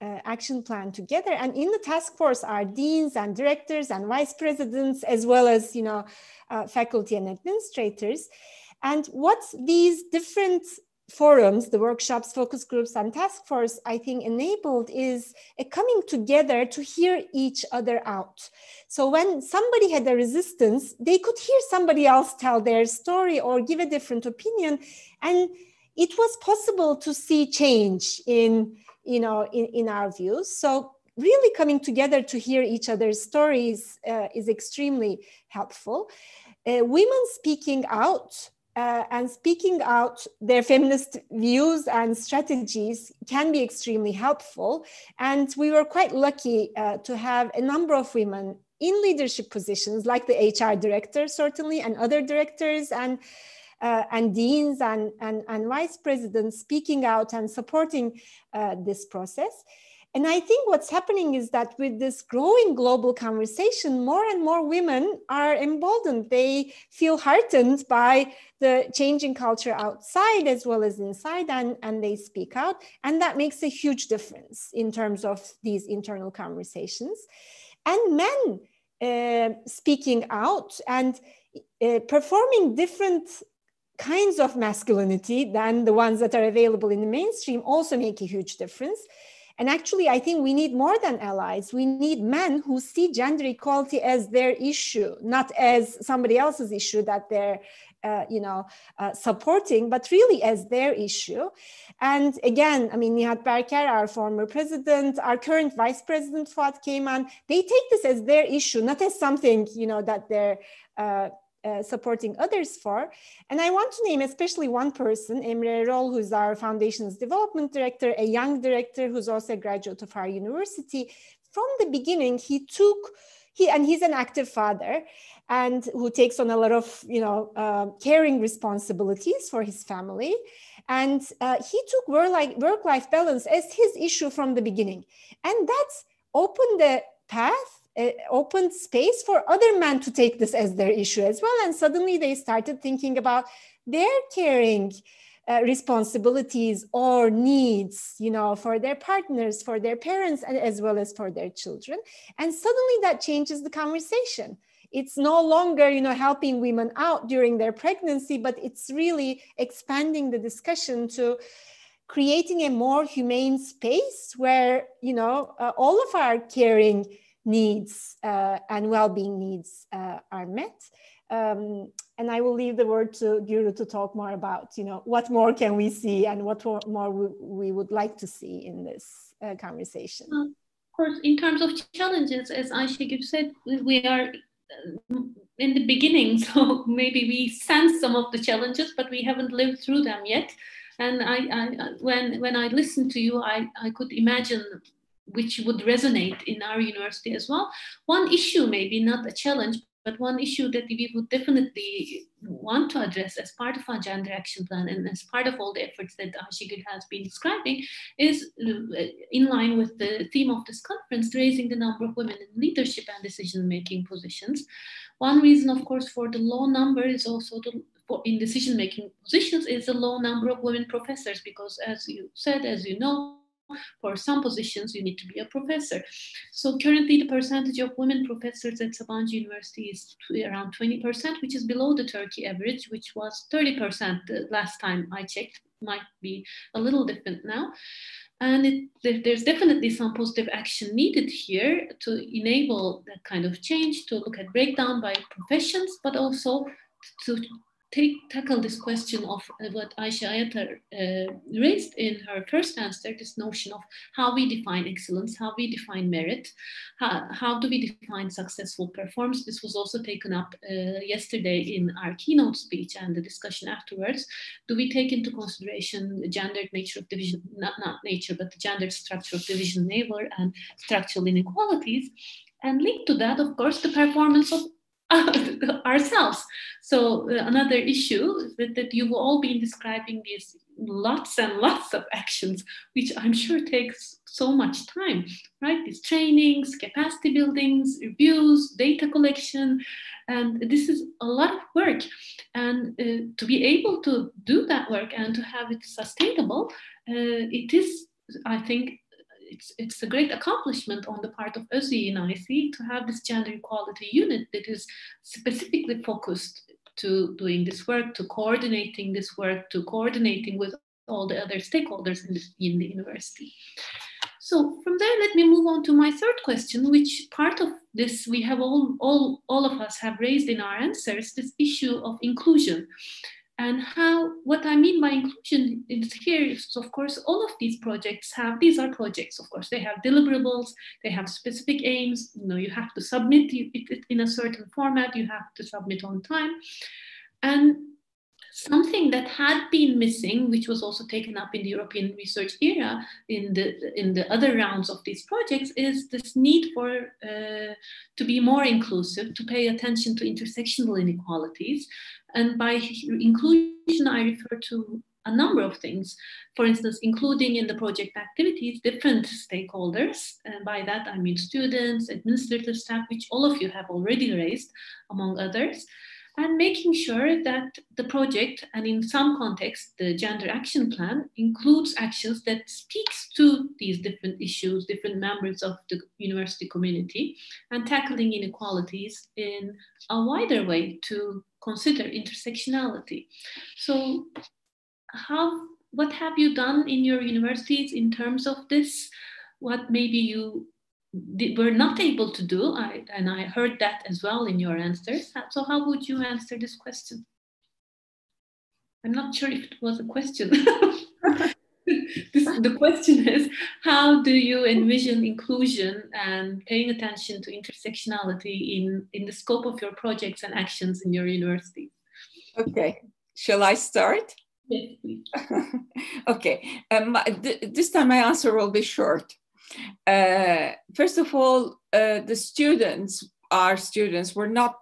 action plan together. And in the task force are deans and directors and vice presidents, as well as, faculty and administrators. And what these different forums, the workshops, focus groups, and task force, I think enabled is a coming together to hear each other out. So when somebody had a resistance, they could hear somebody else tell their story or give a different opinion. And it was possible to see change in our views. So really coming together to hear each other's stories is extremely helpful. Women speaking out and speaking out their feminist views and strategies can be extremely helpful. And we were quite lucky to have a number of women in leadership positions, like the HR director, certainly, and other directors and deans and vice presidents speaking out and supporting this process. And I think what's happening is that with this growing global conversation, more and more women are emboldened. They feel heartened by the changing culture outside as well as inside, and they speak out. And that makes a huge difference in terms of these internal conversations. and men speaking out and performing different kinds of masculinity than the ones that are available in the mainstream also make a huge difference. And actually, I think we need more than allies. We need men who see gender equality as their issue, not as somebody else's issue that they're supporting, but really as their issue. And again, I mean, Nihat Berker, our former president, our current vice president, Fuat Keyman, they take this as their issue, not as something, that they're supporting others for. And I want to name especially one person, Emre Erol, who's our foundation's development director, a young director who's also a graduate of our university. From the beginning, he's an active father and who takes on a lot of, caring responsibilities for his family. And he took work-life balance as his issue from the beginning. And that's opened the path, opened space for other men to take this as their issue as well. And suddenly they started thinking about their caring responsibilities or needs, for their partners, for their parents, as well as for their children. And suddenly that changes the conversation. It's no longer, helping women out during their pregnancy, but it's really expanding the discussion to creating a more humane space where, all of our caring needs and well-being needs are met. And I will leave the word to Guru to talk more about, what more can we see and what more we would like to see in this conversation. Of course, in terms of challenges, as Ayşegül said, we are in the beginning, so maybe we sense some of the challenges, but we haven't lived through them yet. And when I listened to you, I could imagine which would resonate in our university as well. One issue, maybe not a challenge, but one issue that we would definitely want to address as part of our gender action plan and as part of all the efforts that Ayşegül has been describing is in line with the theme of this conference, raising the number of women in leadership and decision-making positions. One reason, of course, for the low number is also in decision-making positions is the low number of women professors, because as you said, as you know, for some positions, you need to be a professor. So currently the percentage of women professors at Sabancı University is around 20%, which is below the Turkey average, which was 30% the last time I checked. Might be a little different now. And there's definitely some positive action needed here to enable that kind of change, to look at breakdown by professions, but also to tackle this question of what Ayşe Ayatar raised in her first answer, this notion of how we define excellence, how we define merit, how do we define successful performance. This was also taken up yesterday in our keynote speech and the discussion afterwards. Do we take into consideration the gendered nature of division, not nature, but the gendered structure of division labor and structural inequalities? And linked to that, of course, the performance of ourselves. So another issue that you've all been describing these lots and lots of actions, which I'm sure takes so much time, right? These trainings, capacity buildings, reviews, data collection, and this is a lot of work. And to be able to do that work and to have it sustainable, it is, I think, it's a great accomplishment on the part of ÖSİ in IC to have this gender equality unit that is specifically focused to doing this work, to coordinating this work, to coordinating with all the other stakeholders in the university. So from there, let me move on to my third question, which part of this we have all of us have raised in our answers, this issue of inclusion. And what I mean by inclusion is here is, of course, all of these projects these are projects, of course, they have deliverables, they have specific aims, you have to submit it in a certain format, you have to submit on time. And something that had been missing, which was also taken up in the European research era in the other rounds of these projects, is this need for to be more inclusive, to pay attention to intersectional inequalities. And by inclusion, I refer to a number of things. For instance, including in the project activities different stakeholders. And by that, I mean students, administrative staff, which all of you have already raised, among others. and making sure that the project, and in some contexts, the Gender Action Plan, includes actions that speaks to these different issues, different members of the university community, and tackling inequalities in a wider way to consider intersectionality. So what have you done in your universities in terms of this? What maybe you were not able to do, and I heard that as well in your answers. So how would you answer this question? I'm not sure if it was a question. The question is, how do you envision inclusion and paying attention to intersectionality in the scope of your projects and actions in your universities? Okay, shall I start? Yes, please. Okay, this time my answer will be short. First of all, the students, our students, were not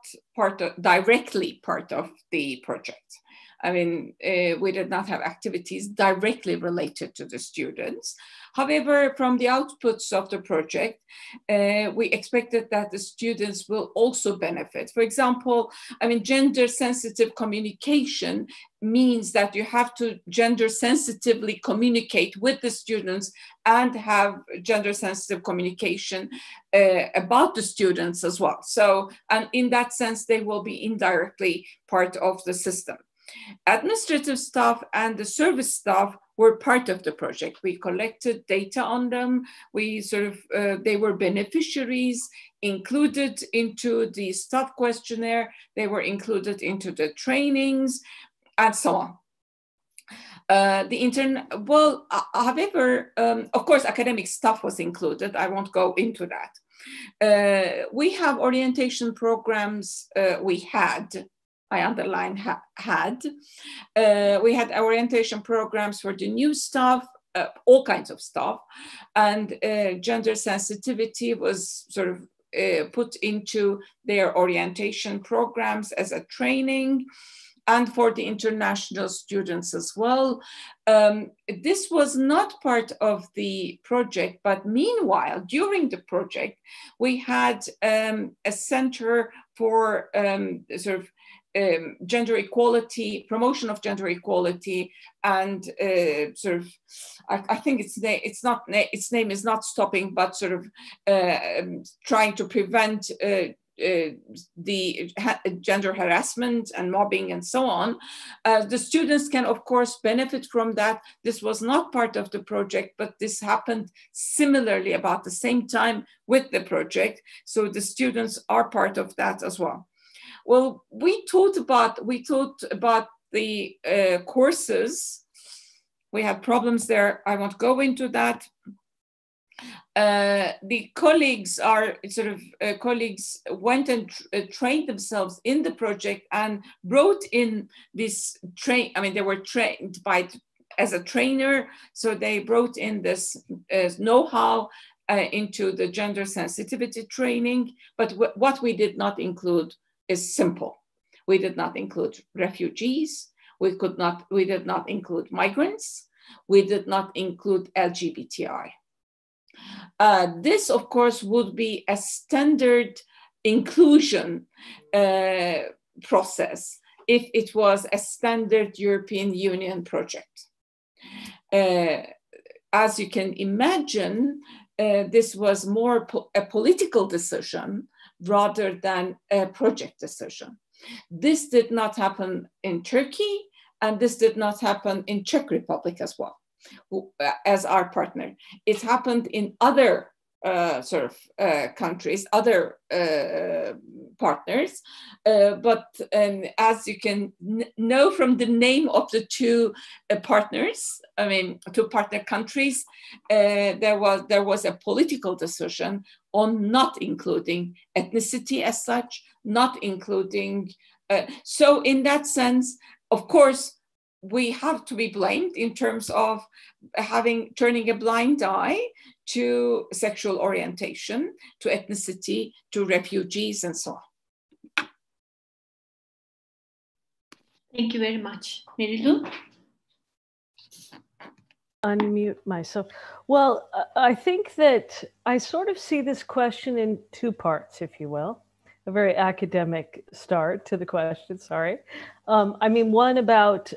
directly part of the project. I mean, we did not have activities directly related to the students. However, from the outputs of the project, we expected that the students will also benefit. For example, I mean, gender sensitive communication means that you have to gender sensitively communicate with the students and have gender sensitive communication about the students as well. So, and in that sense, they will be indirectly part of the system. Administrative staff and the service staff were part of the project. We collected data on them. We they were beneficiaries, included into the staff questionnaire. They were included into the trainings, and so on. However, of course, academic staff was included. I won't go into that. We have orientation programs. I underline had. We had orientation programs for the new staff, all kinds of staff, and gender sensitivity was put into their orientation programs as a training, and for the international students as well. This was not part of the project, but meanwhile, during the project, we had a center for gender equality, promotion of gender equality, and I think its name is not stopping, but trying to prevent the gender harassment and mobbing and so on. The students can, of course, benefit from that. This was not part of the project, but this happened similarly about the same time with the project. So the students are part of that as well. Well, we thought about the courses. We had problems there. I won't go into that. The colleagues colleagues went and trained themselves in the project and brought in this they were trained as a trainer, so they brought in this know-how into the gender sensitivity training. But what we did not include is simple. We did not include refugees. We did not include migrants. We did not include LGBTI. This, of course, would be a standard inclusion process if it was a standard European Union project. As you can imagine, this was more a political decision rather than a project decision. This did not happen in Turkey, and this did not happen in Czech Republic as well, as our partner. It happened in other countries, other partners, but as you can know from the name of the two partners, two partner countries, there was a political decision on not including ethnicity as such, not including. So in that sense, of course, we have to be blamed in terms of turning a blind eye to sexual orientation, to ethnicity, to refugees, and so on. Thank you very much. Merilu? Unmute myself. Well, I think that I sort of see this question in two parts, if you will. a very academic start to the question, sorry. I mean, one about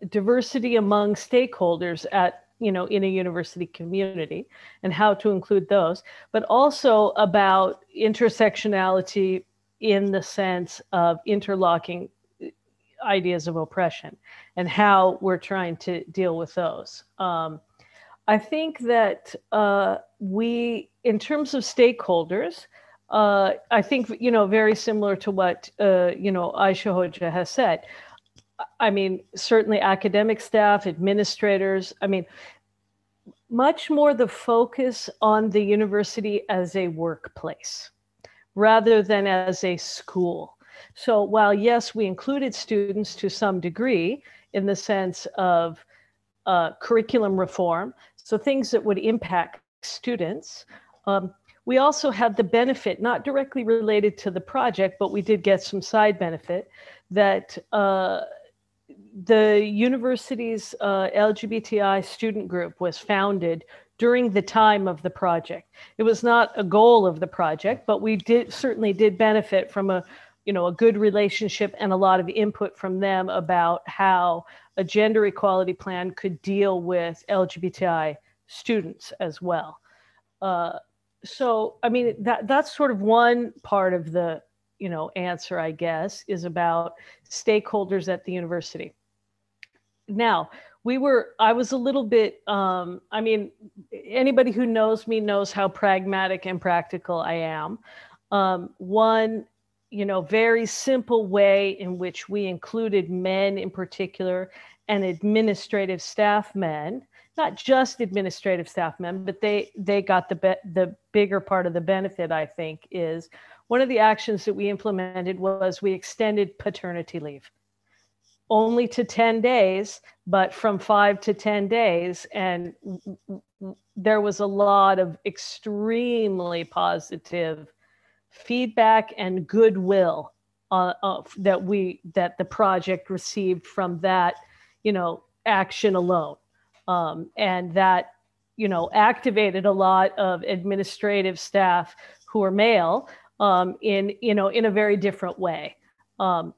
diversity among stakeholders at, in a university community and how to include those, but also about intersectionality in the sense of interlocking ideas of oppression and how we're trying to deal with those. I think that in terms of stakeholders, I think, very similar to what, Aisha Hoja has said. I mean, certainly academic staff, administrators, I mean, much more the focus on the university as a workplace rather than as a school. So while, yes, we included students to some degree in the sense of curriculum reform, so things that would impact students, we also had the benefit, not directly related to the project, but we did get some side benefit, that the university's LGBTI student group was founded during the time of the project. It was not a goal of the project, but we certainly did benefit from a good relationship and a lot of input from them about how a gender equality plan could deal with LGBTI students as well. So, I mean, that's sort of one part of the, answer, I guess, is about stakeholders at the university. Now, I was a little bit, I mean, anybody who knows me knows how pragmatic and practical I am. One, very simple way in which we included men in particular and administrative staff men, not just administrative staff men, but they got the bigger part of the benefit, I think, is one of the actions that we implemented was we extended paternity leave. Only to 10 days, but from 5 to 10 days. And there was a lot of extremely positive feedback and goodwill that the project received from that, action alone. And that, activated a lot of administrative staff who are male in a very different way.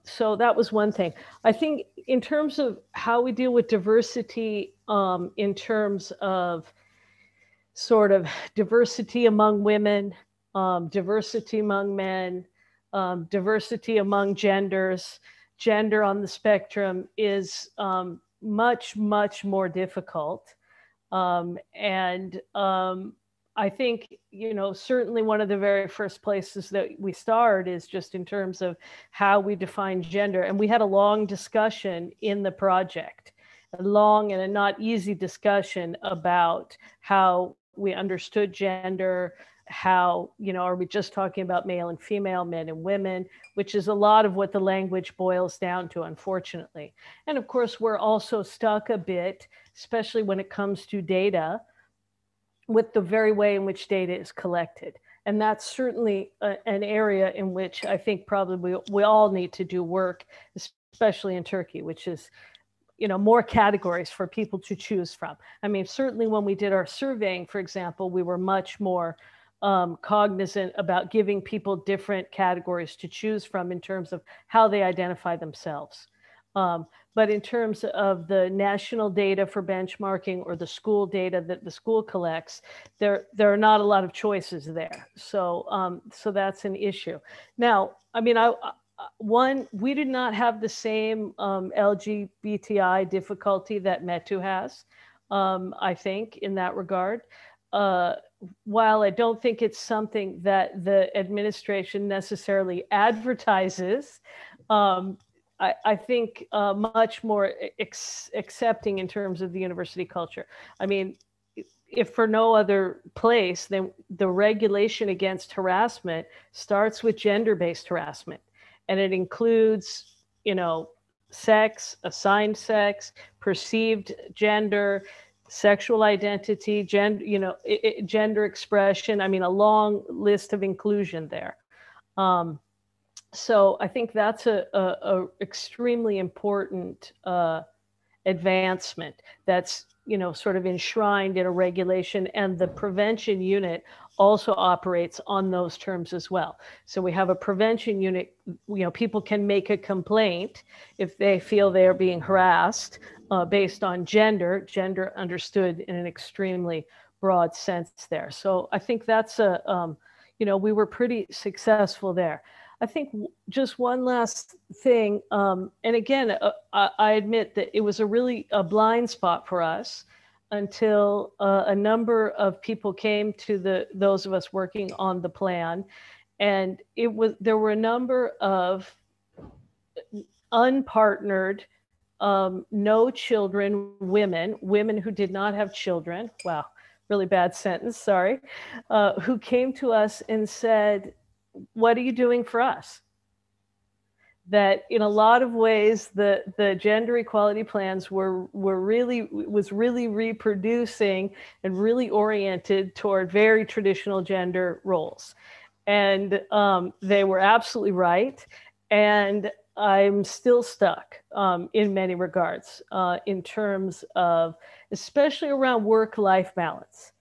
So that was one thing. I think in terms of how we deal with diversity, in terms of sort of diversity among women, diversity among men, diversity among genders, gender on the spectrum is much, much more difficult. I think, certainly one of the very first places that we start is just in terms of how we define gender. And we had a long discussion in the project, a long and a not easy discussion about how we understood gender, how, are we just talking about male and female, men and women, which is a lot of what the language boils down to, unfortunately. And of course, we're also stuck a bit, especially when it comes to data, with the very way in which data is collected. And that's certainly an area in which I think probably we all need to do work, especially in Turkey, which is, more categories for people to choose from. I mean, certainly when we did our surveying, for example, we were much more cognizant about giving people different categories to choose from in terms of how they identify themselves. But in terms of the national data for benchmarking or the school data that the school collects, there are not a lot of choices there. So, so that's an issue. Now, I mean, we did not have the same LGBTI difficulty that METU has, I think, in that regard. While I don't think it's something that the administration necessarily advertises, I think much more accepting in terms of the university culture. I mean, if for no other place, then the regulation against harassment starts with gender-based harassment. And it includes, sex, assigned sex, perceived gender, sexual identity, gender expression. I mean, a long list of inclusion there. So I think that's a extremely important advancement that's, you know, sort of enshrined in a regulation, and the prevention unit also operates on those terms as well. So we have a prevention unit, you know, people can make a complaint if they feel they are being harassed based on gender understood in an extremely broad sense there. So I think that's a, you know, we were pretty successful there. I think just one last thing, and again, I admit that it was a blind spot for us until a number of people came to those of us working on the plan, and there were a number of unpartnered, no children women who did not have children. Wow, really bad sentence, sorry, who came to us and said, what are you doing for us? That in a lot of ways, the gender equality plans was really reproducing and really oriented toward very traditional gender roles. And they were absolutely right. And I'm still stuck in many regards in terms of, especially around work-life balance.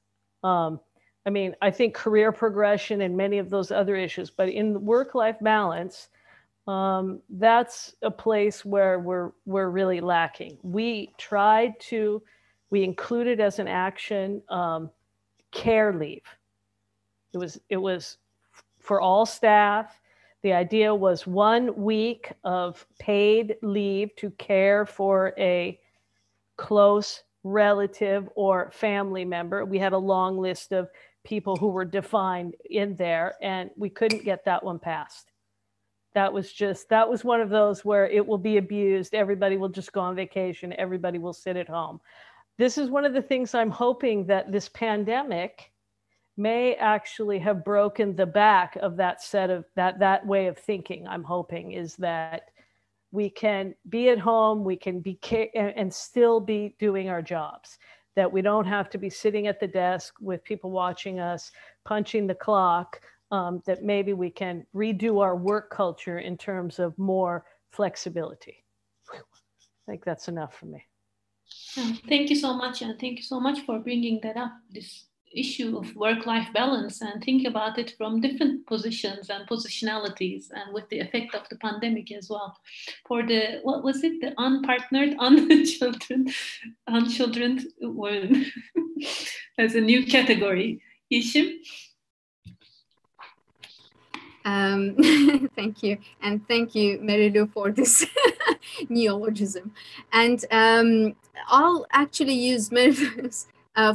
I mean, I think career progression and many of those other issues, but in work-life balance, that's a place where we're really lacking. We included as an action care leave. It was for all staff. The idea was 1 week of paid leave to care for a close relative or family member. We had a long list of people who were defined in there, and we couldn't get that one passed. That was one of those where it will be abused. Everybody will just go on vacation. Everybody will sit at home. This is one of the things I'm hoping that this pandemic may actually have broken the back of that set of that way of thinking. I'm hoping is that we can be at home, we can be and still be doing our jobs, that we don't have to be sitting at the desk with people watching us, punching the clock, that maybe we can redo our work culture in terms of more flexibility. I think that's enough for me. Thank you so much. And thank you so much for bringing that up, this issue of work-life balance, and think about it from different positions and positionalities, and with the effect of the pandemic as well. For the, what was it? The unpartnered, unchildren were as a new category. Yeşim? Thank you. And thank you, Merilu, for this neologism. And I'll actually use Merilu's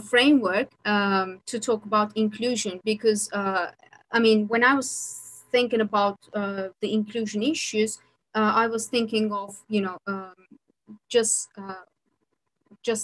framework to talk about inclusion, because I mean, when I was thinking about the inclusion issues, I was thinking of, you know, just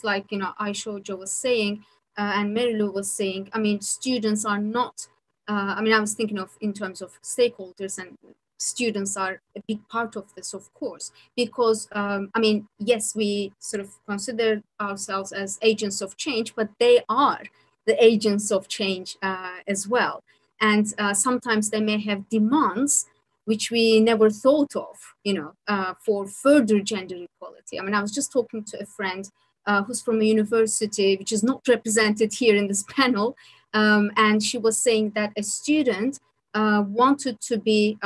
like, you know, Ayşe Hoca was saying, and Merilu was saying, I mean, students are not, I mean, I was thinking of in terms of stakeholders, and students are a big part of this, of course, because, I mean, yes, we sort of consider ourselves as agents of change, but they are the agents of change as well. And sometimes they may have demands which we never thought of, you know, for further gender equality. I mean, I was just talking to a friend who's from a university which is not represented here in this panel, and she was saying that a student wanted to be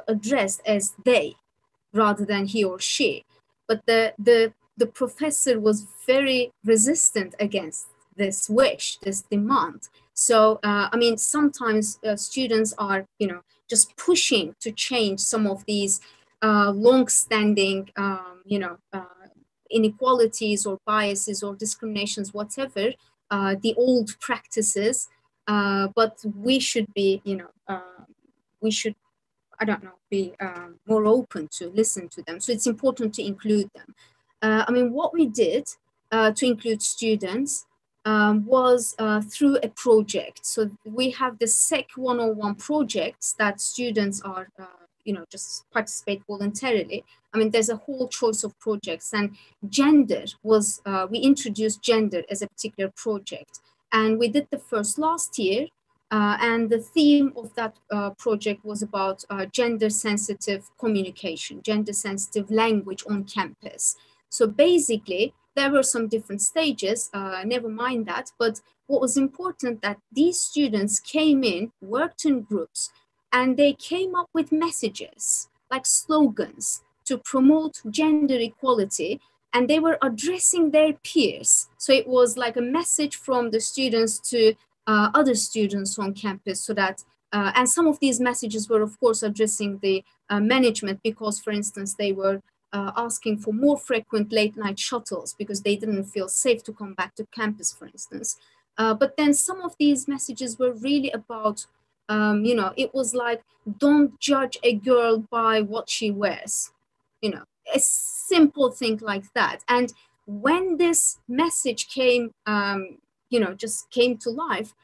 addressed as they rather than he or she, but the professor was very resistant against this wish, this demand. So I mean, sometimes students are, you know, just pushing to change some of these long-standing, you know, inequalities or biases or discriminations, whatever, the old practices. But we should be, you know, we should, I don't know, be more open to listen to them. So it's important to include them. I mean, what we did to include students was through a project. So we have the SEC 101 projects that students are, you know, just participate voluntarily. I mean, there's a whole choice of projects, and gender was, we introduced gender as a particular project. And we did the first last year, And the theme of that project was about gender-sensitive communication, gender-sensitive language on campus. So basically, there were some different stages, never mind that, but what was important that these students came in, worked in groups, and they came up with messages, like slogans, to promote gender equality, and they were addressing their peers. So it was like a message from the students to other students on campus, so that, and some of these messages were of course addressing the management, because for instance, they were asking for more frequent late night shuttles because they didn't feel safe to come back to campus, for instance. But then some of these messages were really about, you know, it was like, don't judge a girl by what she wears, you know, a simple thing like that. And when this message came, you know, just came to life,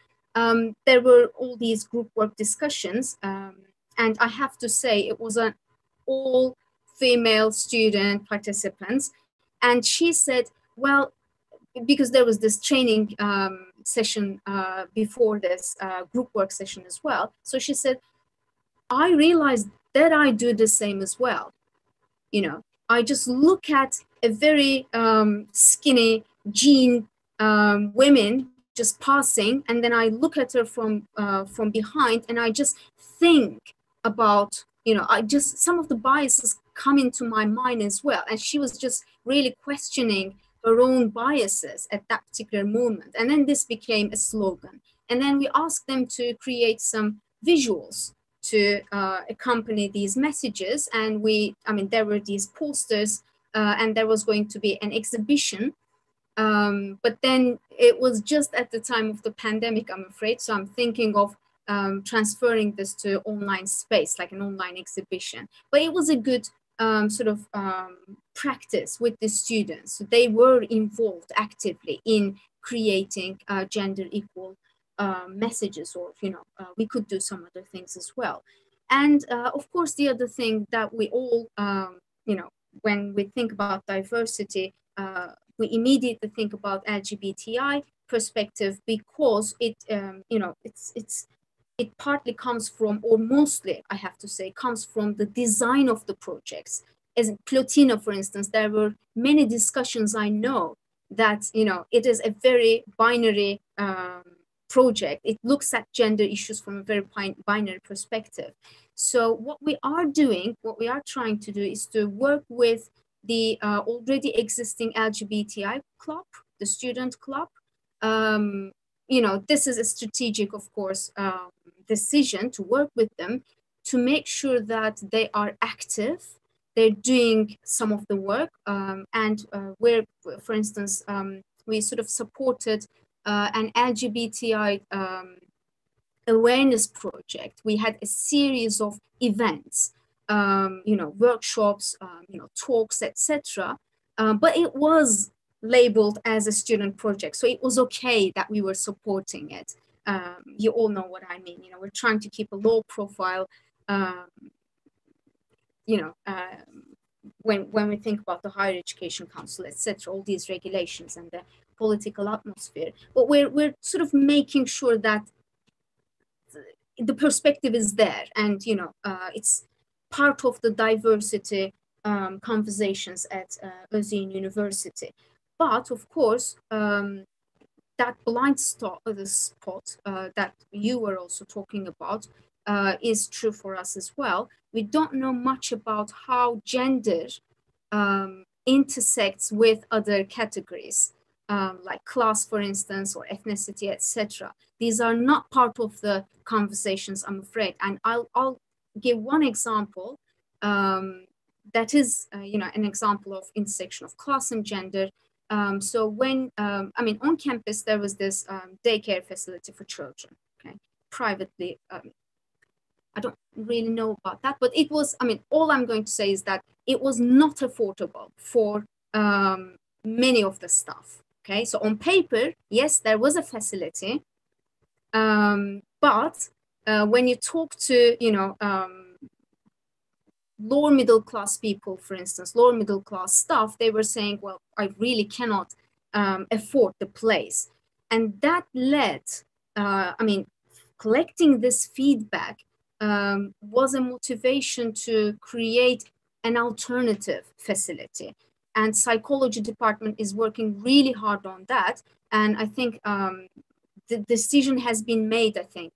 there were all these group work discussions. And I have to say, it was an all female student participants. And she said, well, because there was this training session before this group work session as well. So she said, I realized that I do the same as well. You know, I just look at a very skinny jean women just passing, and then I look at her from behind, and I just think about, you know, I just, some of the biases come into my mind as well. And she was just really questioning her own biases at that particular moment. And then this became a slogan. And then we asked them to create some visuals to accompany these messages. And I mean, there were these posters and there was going to be an exhibition. But then it was just at the time of the pandemic, I'm afraid. So I'm thinking of transferring this to online space, like an online exhibition. But it was a good sort of practice with the students. So they were involved actively in creating gender equal messages, or, you know, we could do some other things as well. And of course, the other thing that we all, you know, when we think about diversity, we immediately think about LGBTI perspective, because it, you know, it partly comes from, or mostly, I have to say, comes from the design of the projects. As Plotina, for instance, there were many discussions, I know, that, you know, it is a very binary project. It looks at gender issues from a very binary perspective. So what we are doing, what we are trying to do, is to work with the already existing LGBTI club, the student club. You know, this is a strategic, of course, decision to work with them to make sure that they are active, they're doing some of the work, and where, for instance, we sort of supported an LGBTI awareness project. We had a series of events, you know, workshops, you know, talks, etc. But it was labeled as a student project, so it was okay that we were supporting it. You all know what I mean. You know, we're trying to keep a low profile. You know, when we think about the Higher Education Council, etc., all these regulations and the political atmosphere, but we're sort of making sure that the perspective is there, and, you know, it's part of the diversity conversations at Özyeğin University. But of course, that blind spot that you were also talking about is true for us as well. We don't know much about how gender intersects with other categories, like class, for instance, or ethnicity, etc. These are not part of the conversations, I'm afraid. And I'll give one example that is, you know, an example of intersection of class and gender. So when, I mean, on campus, there was this daycare facility for children, okay, privately. I don't really know about that, but it was, I mean, all I'm going to say is that it was not affordable for many of the staff, okay? So on paper, yes, there was a facility, but when you talk to, you know, lower middle class people, for instance, lower middle class staff, they were saying, well, I really cannot afford the place. And that led, I mean, collecting this feedback was a motivation to create an alternative facility. And psychology department is working really hard on that. And I think the decision has been made, I think.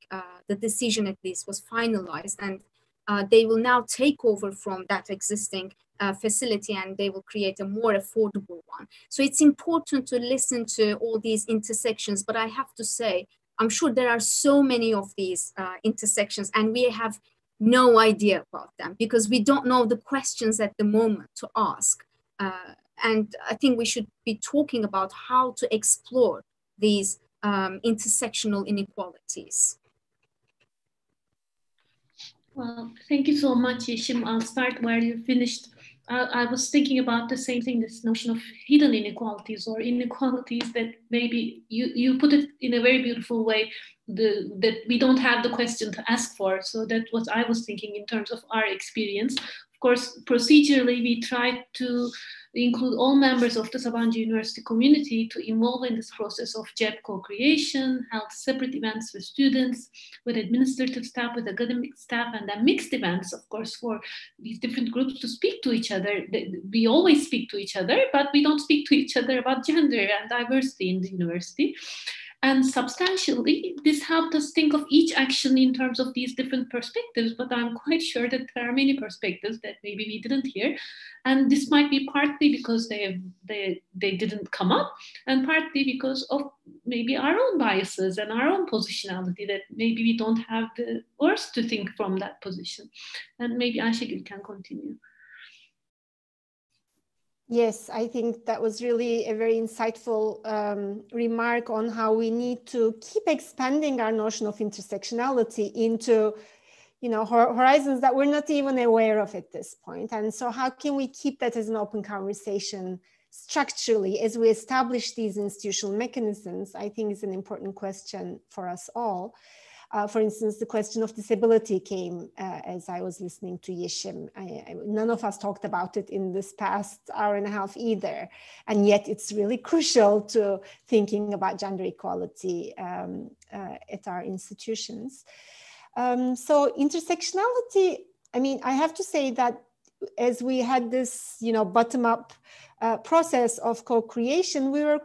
The decision at least was finalized, and they will now take over from that existing facility, and they will create a more affordable one. So it's important to listen to all these intersections, but I have to say, I'm sure there are so many of these intersections, and we have no idea about them because we don't know the questions at the moment to ask. And I think we should be talking about how to explore these intersectional inequalities. Well, thank you so much, Yeşim. I'll start where you finished. I was thinking about the same thing, this notion of hidden inequalities or inequalities that maybe you put it in a very beautiful way, that we don't have the question to ask for. So that's what I was thinking in terms of our experience. Of course, procedurally, we tried to include all members of the Sabancı University community to involve in this process of JEP co-creation, held separate events with students, with administrative staff, with academic staff, and then mixed events, of course, for these different groups to speak to each other. We always speak to each other, but we don't speak to each other about gender and diversity in the university. And substantially, this helped us think of each action in terms of these different perspectives, but I'm quite sure that there are many perspectives that maybe we didn't hear. And this might be partly because they didn't come up, and partly because of maybe our own biases and our own positionality, that maybe we don't have the words to think from that position. And maybe Ayşegül can continue. Yes, I think that was really a very insightful remark on how we need to keep expanding our notion of intersectionality into, you know, horizons that we're not even aware of at this point. And so how can we keep that as an open conversation structurally as we establish these institutional mechanisms, I think is an important question for us all. For instance, the question of disability came as I was listening to Yeşim. None of us talked about it in this past hour and a half either. And yet it's really crucial to thinking about gender equality at our institutions. So intersectionality, I mean, I have to say that as we had this, you know, bottom-up process of co-creation, we were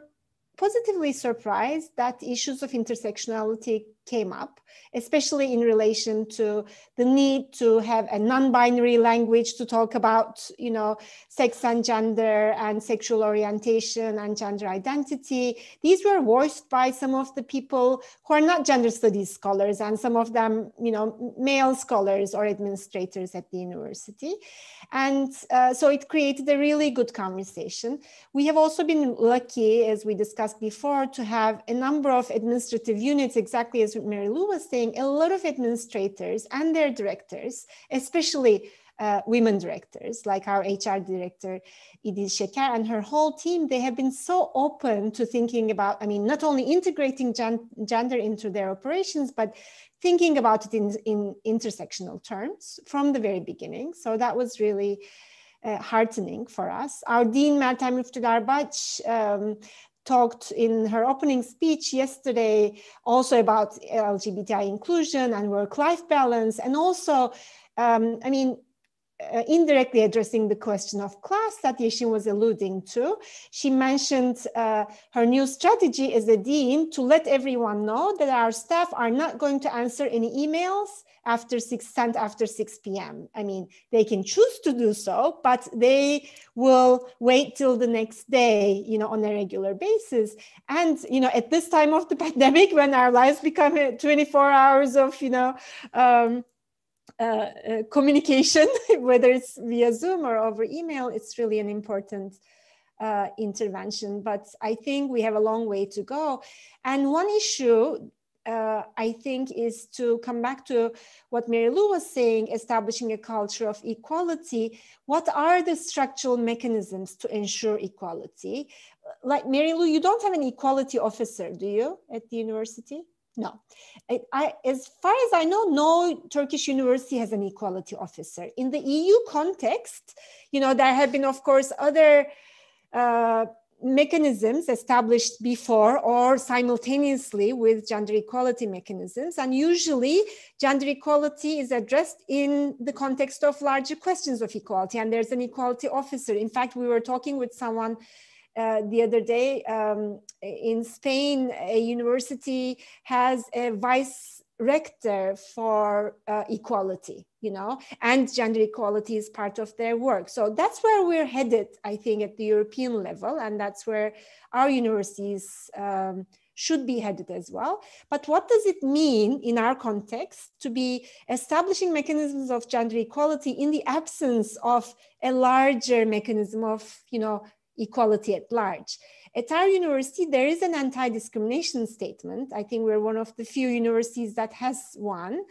positively surprised that issues of intersectionality came up, especially in relation to the need to have a non-binary language to talk about, you know, sex and gender and sexual orientation and gender identity. These were voiced by some of the people who are not gender studies scholars, and some of them, you know, male scholars or administrators at the university. And so it created a really good conversation. We have also been lucky, as we discussed before, to have a number of administrative units, exactly as Mary Lou was saying, a lot of administrators and their directors, especially women directors, like our HR director, İdil Şeker, and her whole team. They have been so open to thinking about, I mean, not only integrating gender into their operations, but thinking about it in intersectional terms from the very beginning. So that was really heartening for us. Our Dean, Meltem Müftüdarbaş, talked in her opening speech yesterday also about LGBTI inclusion and work-life balance, and also, I mean, indirectly addressing the question of class that Yeşim was alluding to. She mentioned her new strategy as a dean to let everyone know that our staff are not going to answer any emails sent after 6 p.m. I mean, they can choose to do so, but they will wait till the next day, you know, on a regular basis. And, you know, at this time of the pandemic, when our lives become 24 hours of, you know, communication, whether it's via Zoom or over email, it's really an important intervention. But I think we have a long way to go. And one issue I think is to come back to what Mary Lou was saying, establishing a culture of equality. What are the structural mechanisms to ensure equality? Like Mary Lou, you don't have an equality officer, do you, at the university? No. As far as I know, no Turkish university has an equality officer. In the EU context, you know, there have been, of course, other mechanisms established before or simultaneously with gender equality mechanisms. And usually gender equality is addressed in the context of larger questions of equality. And there's an equality officer. In fact, we were talking with someone the other day in Spain. A university has a vice rector for equality, you know, and gender equality is part of their work. So that's where we're headed, I think, at the European level, and that's where our universities should be headed as well. But what does it mean in our context to be establishing mechanisms of gender equality in the absence of a larger mechanism of, you know, equality at large? At our university, there is an anti-discrimination statement. I think we're one of the few universities that has one.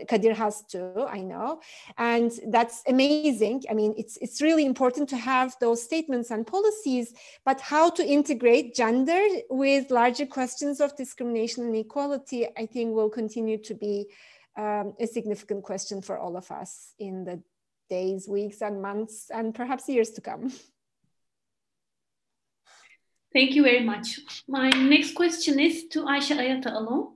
Kadir has too, I know. And that's amazing. I mean, it's really important to have those statements and policies, but how to integrate gender with larger questions of discrimination and equality, I think will continue to be a significant question for all of us in the days, weeks, and months, and perhaps years to come. Thank you very much. My next question is to Ayşe Ayatalı.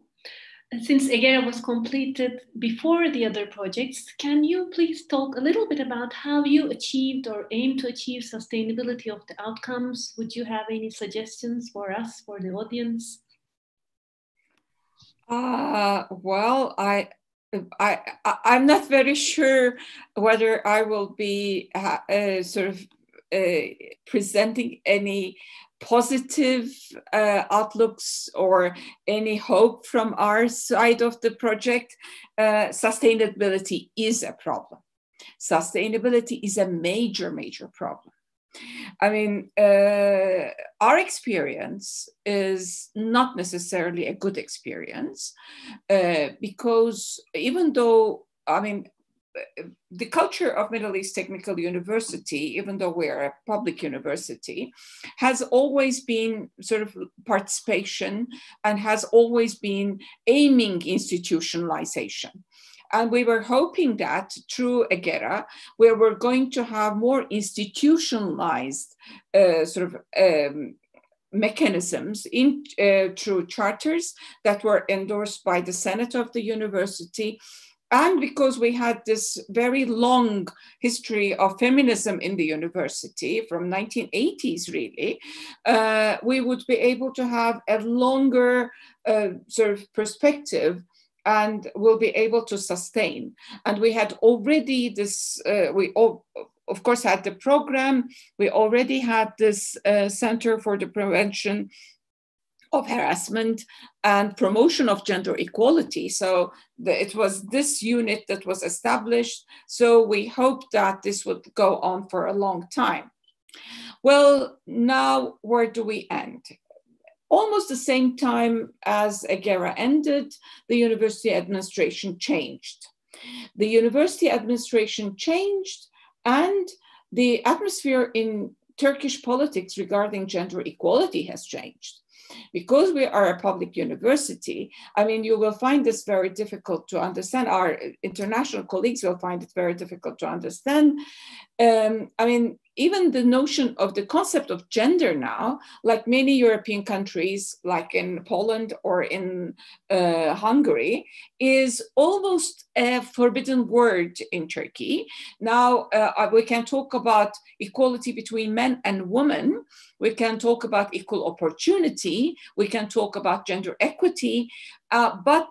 Since EGERA was completed before the other projects, can you please talk a little bit about how you achieved or aim to achieve sustainability of the outcomes? Would you have any suggestions for us, for the audience? Well, I'm not very sure whether I will be presenting any positive outlooks or any hope from our side of the project. Sustainability is a problem. Sustainability is a major, major problem. I mean, our experience is not necessarily a good experience because even though, I mean, the culture of Middle East Technical University, even though we're a public university, has always been sort of participation and has always been aiming institutionalization. And we were hoping that through EGERA, we were going to have more institutionalized mechanisms through charters that were endorsed by the Senate of the university. And because we had this very long history of feminism in the university from 1980s, really, we would be able to have a longer sort of perspective and will be able to sustain. And we had already this, of course, had the program. We already had this Center for the Prevention of Harassment and Promotion of Gender Equality. So it was this unit that was established. So we hoped that this would go on for a long time. Well, now where do we end? Almost the same time as EGERA ended, the university administration changed. The university administration changed, and the atmosphere in Turkish politics regarding gender equality has changed. Because we are a public university, I mean, you will find this very difficult to understand. Our international colleagues will find it very difficult to understand. I mean, even the notion of the concept of gender now, like many European countries, like in Poland or in Hungary, is almost a forbidden word in Turkey. Now we can talk about equality between men and women. We can talk about equal opportunity. We can talk about gender equity, but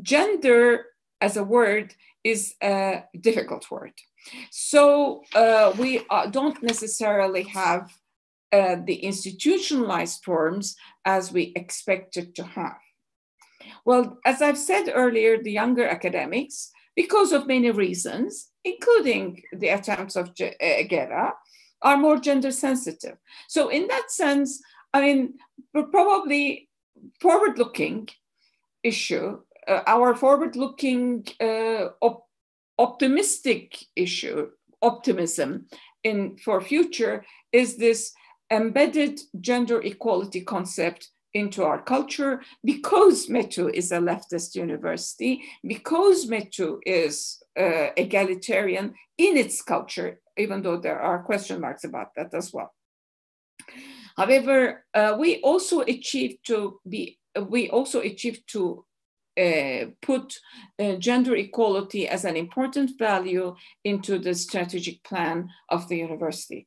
gender as a word is a difficult word. So we don't necessarily have the institutionalized forms as we expected to have. Well, as I've said earlier, the younger academics, because of many reasons, including the attempts of EGERA, are more gender sensitive. So in that sense, I mean, probably forward-looking issue, our forward-looking optimistic issue, optimism for future is this embedded gender equality concept into our culture, because METU is a leftist university, because METU is egalitarian in its culture, even though there are question marks about that as well. However, we also achieved to put gender equality as an important value into the strategic plan of the university.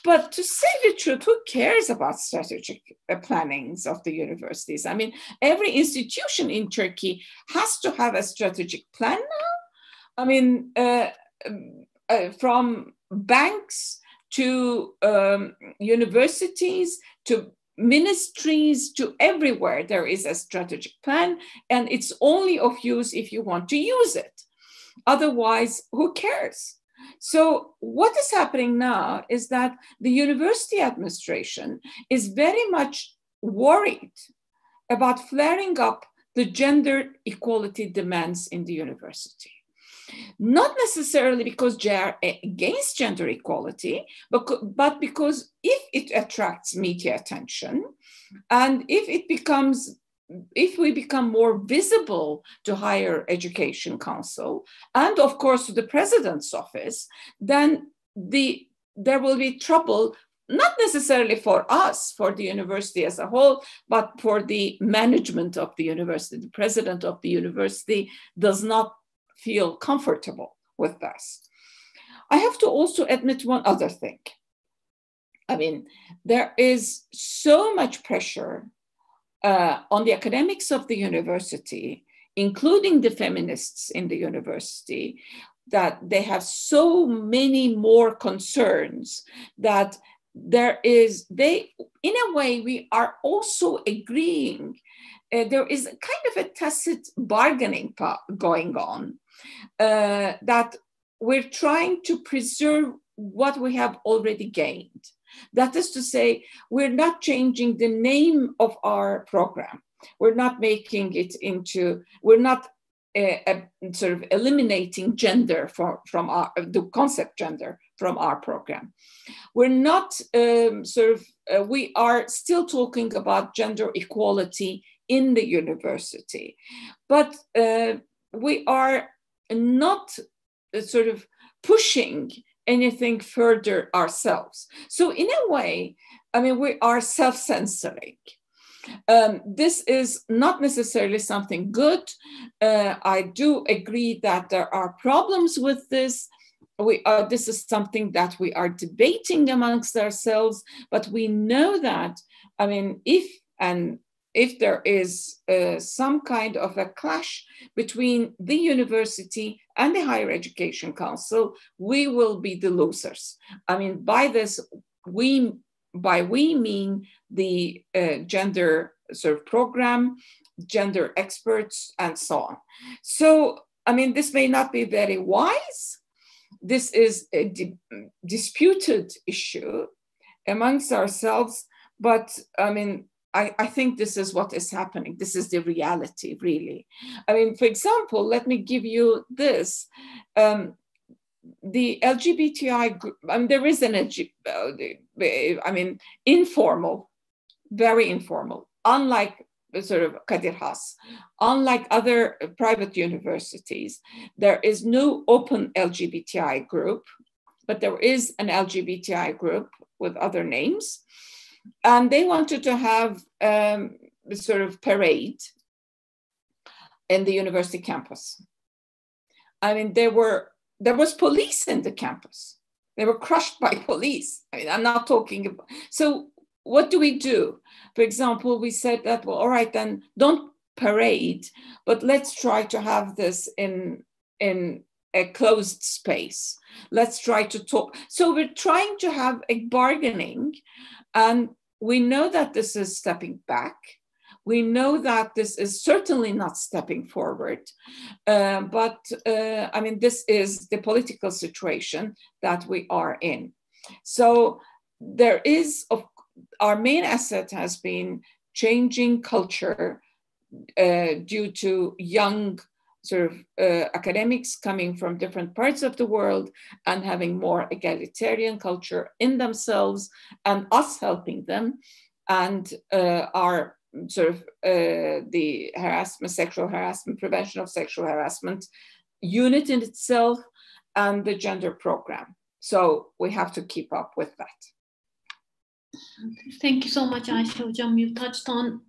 But to say the truth, who cares about strategic plannings of the universities? I mean, every institution in Turkey has to have a strategic plan now. I mean, from banks to universities, to ministries, to everywhere, there is a strategic plan, and it's only of use if you want to use it. Otherwise, who cares? So what is happening now is that the university administration is very much worried about flaring up the gender equality demands in the university. Not necessarily because they are against gender equality, but because if it attracts media attention, and if we become more visible to Higher Education Council, and of course to the President's office, then there will be trouble, not necessarily for us, for the university as a whole, but for the management of the university. The president of the university does not feel comfortable with this. I have to also admit one other thing. I mean, there is so much pressure on the academics of the university, including the feminists in the university, that they have so many more concerns that in a way, we are also agreeing. There is kind of a tacit bargaining going on, that we're trying to preserve what we have already gained. That is to say, we're not changing the name of our program. We're not making it into, we're not sort of eliminating gender from the concept gender from our program. We're not we are still talking about gender equality in the university, but we are not sort of pushing anything further ourselves. So in a way, I mean, we are self-censoring. This is not necessarily something good. I do agree that there are problems with this. This is something that we are debating amongst ourselves, but we know that, I mean, if there is some kind of a clash between the university and the Higher Education Council, we will be the losers. I mean, by this, we mean the gender sort of program, gender experts, and so on. So, I mean, this may not be very wise. This is a disputed issue amongst ourselves, but I mean, I think this is what is happening. This is the reality, really. I mean, for example, let me give you this. The LGBTI group, I mean, there is an informal, very informal, unlike sort of Kadir Has, unlike other private universities, there is no open LGBTI group, but there is an LGBTI group with other names. And they wanted to have sort of parade in the university campus. I mean, there was police in the campus. They were crushed by police. I mean, I'm not talking about, so what do we do? For example, we said that, well, all right, then don't parade, but let's try to have this in a closed space. Let's try to talk. So we're trying to have a bargaining, and we know that this is stepping back. We know that this is certainly not stepping forward. But I mean, this is the political situation that we are in. So there is, our main asset has been changing culture due to young sort of academics coming from different parts of the world and having more egalitarian culture in themselves, and us helping them, and our sort of the harassment, sexual harassment, prevention of sexual harassment unit in itself, and the gender program. So we have to keep up with that. Thank you so much, Ayşe Hocam. You touched on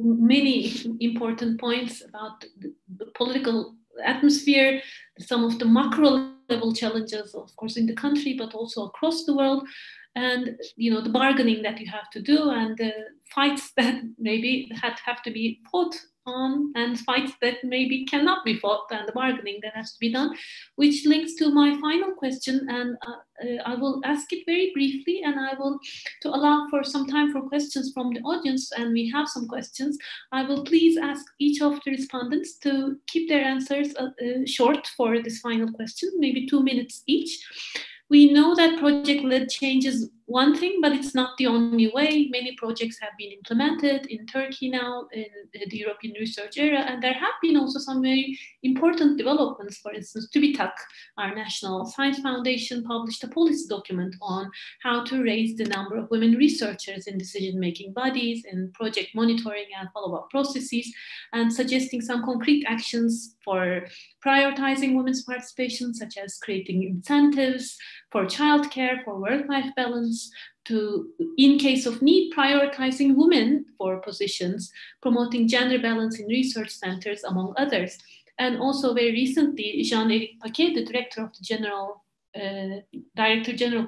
many important points about the political atmosphere, some of the macro level challenges, of course, in the country, but also across the world, and the bargaining that you have to do, and the fights that maybe have to be fought on, and fights that maybe cannot be fought, and the bargaining that has to be done, which links to my final question. And I will ask it very briefly, and I will, to allow for some time for questions from the audience, and we have some questions, I will please ask each of the respondents to keep their answers short for this final question, maybe 2 minutes each. We know that project-led change is one thing, but it's not the only way. Many projects have been implemented in Turkey now, in the European research area, and there have been also some very important developments. For instance, TÜBİTAK, our National Science Foundation, published a policy document on how to raise the number of women researchers in decision-making bodies, in project monitoring and follow-up processes, and suggesting some concrete actions for prioritizing women's participation, such as creating incentives for childcare, for work-life balance, to, in case of need, prioritizing women for positions, promoting gender balance in research centers, among others. And also very recently, Jean-Éric Paquet, the Director General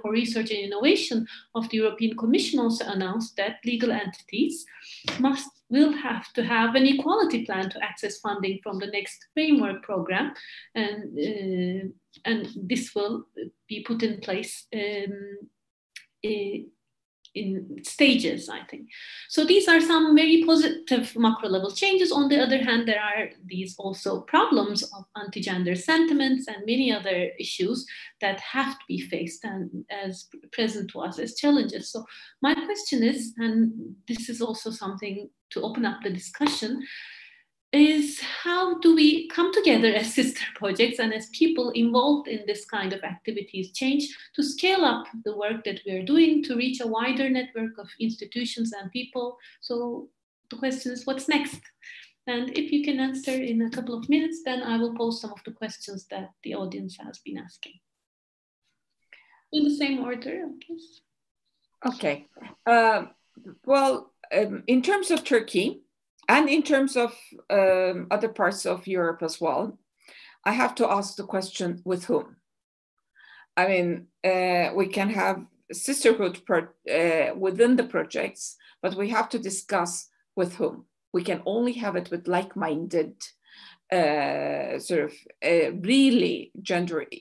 for Research and Innovation of the European Commission, also announced that legal entities will have to have an equality plan to access funding from the next framework program, and this will be put in place in stages, I think. So these are some very positive macro level changes. On the other hand, there are these also problems of anti-gender sentiments and many other issues that have to be faced and as present to us as challenges. So my question is, and this is also something to open up the discussion, is how do we come together as sister projects and as people involved in this kind of activities change to scale up the work that we are doing to reach a wider network of institutions and people? So the question is, what's next? And if you can answer in a couple of minutes, then I will pose some of the questions that the audience has been asking. In the same order, I guess. Okay. Well, in terms of Turkey, and in terms of other parts of Europe as well, I have to ask the question, with whom? I mean, we can have sisterhood within the projects, but we have to discuss with whom. We can only have it with like-minded, really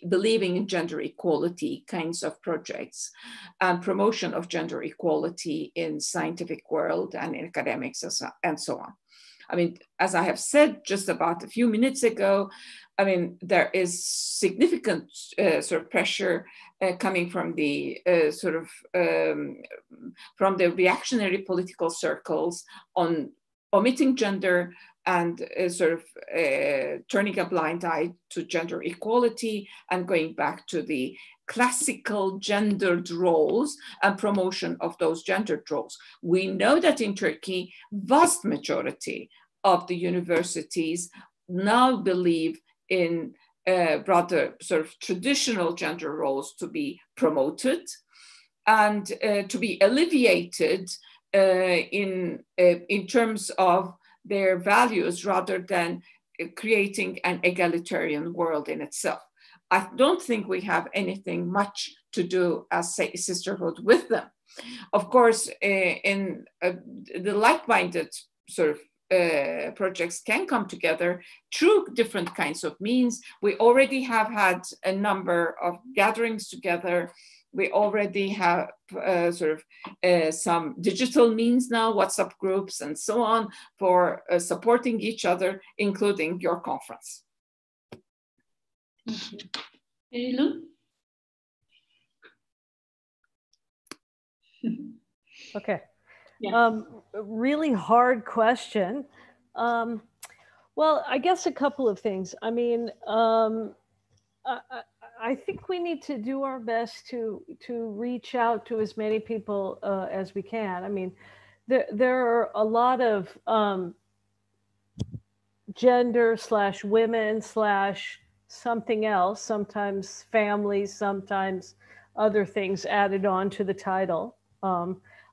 believing in gender equality kinds of projects and promotion of gender equality in scientific world and in academics and so on. I mean, as I have said just about a few minutes ago, I mean, there is significant pressure coming from the from the reactionary political circles on omitting gender and turning a blind eye to gender equality and going back to the classical gendered roles and promotion of those gendered roles. We know that in Turkey, vast majority of the universities now believe in rather traditional gender roles to be promoted and to be alleviated in terms of their values rather than creating an egalitarian world in itself. I don't think we have anything much to do as sisterhood with them. Of course, in the like-minded projects can come together through different kinds of means. We already have had a number of gatherings together. We already have some digital means now, WhatsApp groups and so on, for supporting each other, including your conference. Thank you. Erilu? Okay. Yeah. Really hard question. Well, I guess a couple of things. I mean, I think we need to do our best to reach out to as many people as we can. I mean, there are a lot of gender/women/ something else, sometimes families, sometimes other things added on to the title.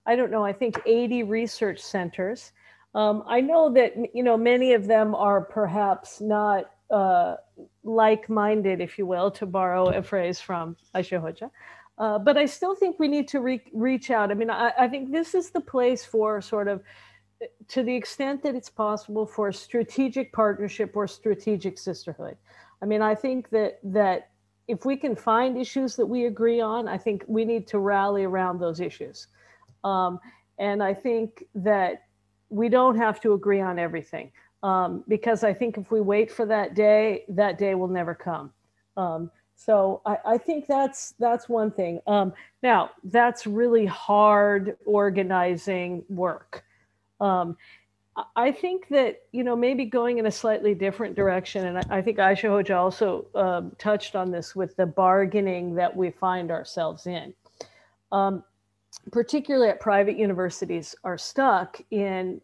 I don't know, I think 80 research centers. I know that, you know, many of them are perhaps not like-minded, if you will, to borrow a phrase from Ayşe Hoca. But I still think we need to reach out. I mean, I think this is the place for sort of, to the extent that it's possible, for strategic partnership or strategic sisterhood. I mean, I think that if we can find issues that we agree on, I think we need to rally around those issues. And I think that we don't have to agree on everything, because I think if we wait for that day will never come. So I think that's one thing. Now, that's really hard organizing work. I think that, you know, maybe going in a slightly different direction, and I think Ayşe Hoca also touched on this with the bargaining that we find ourselves in. Particularly at private universities, are stuck in,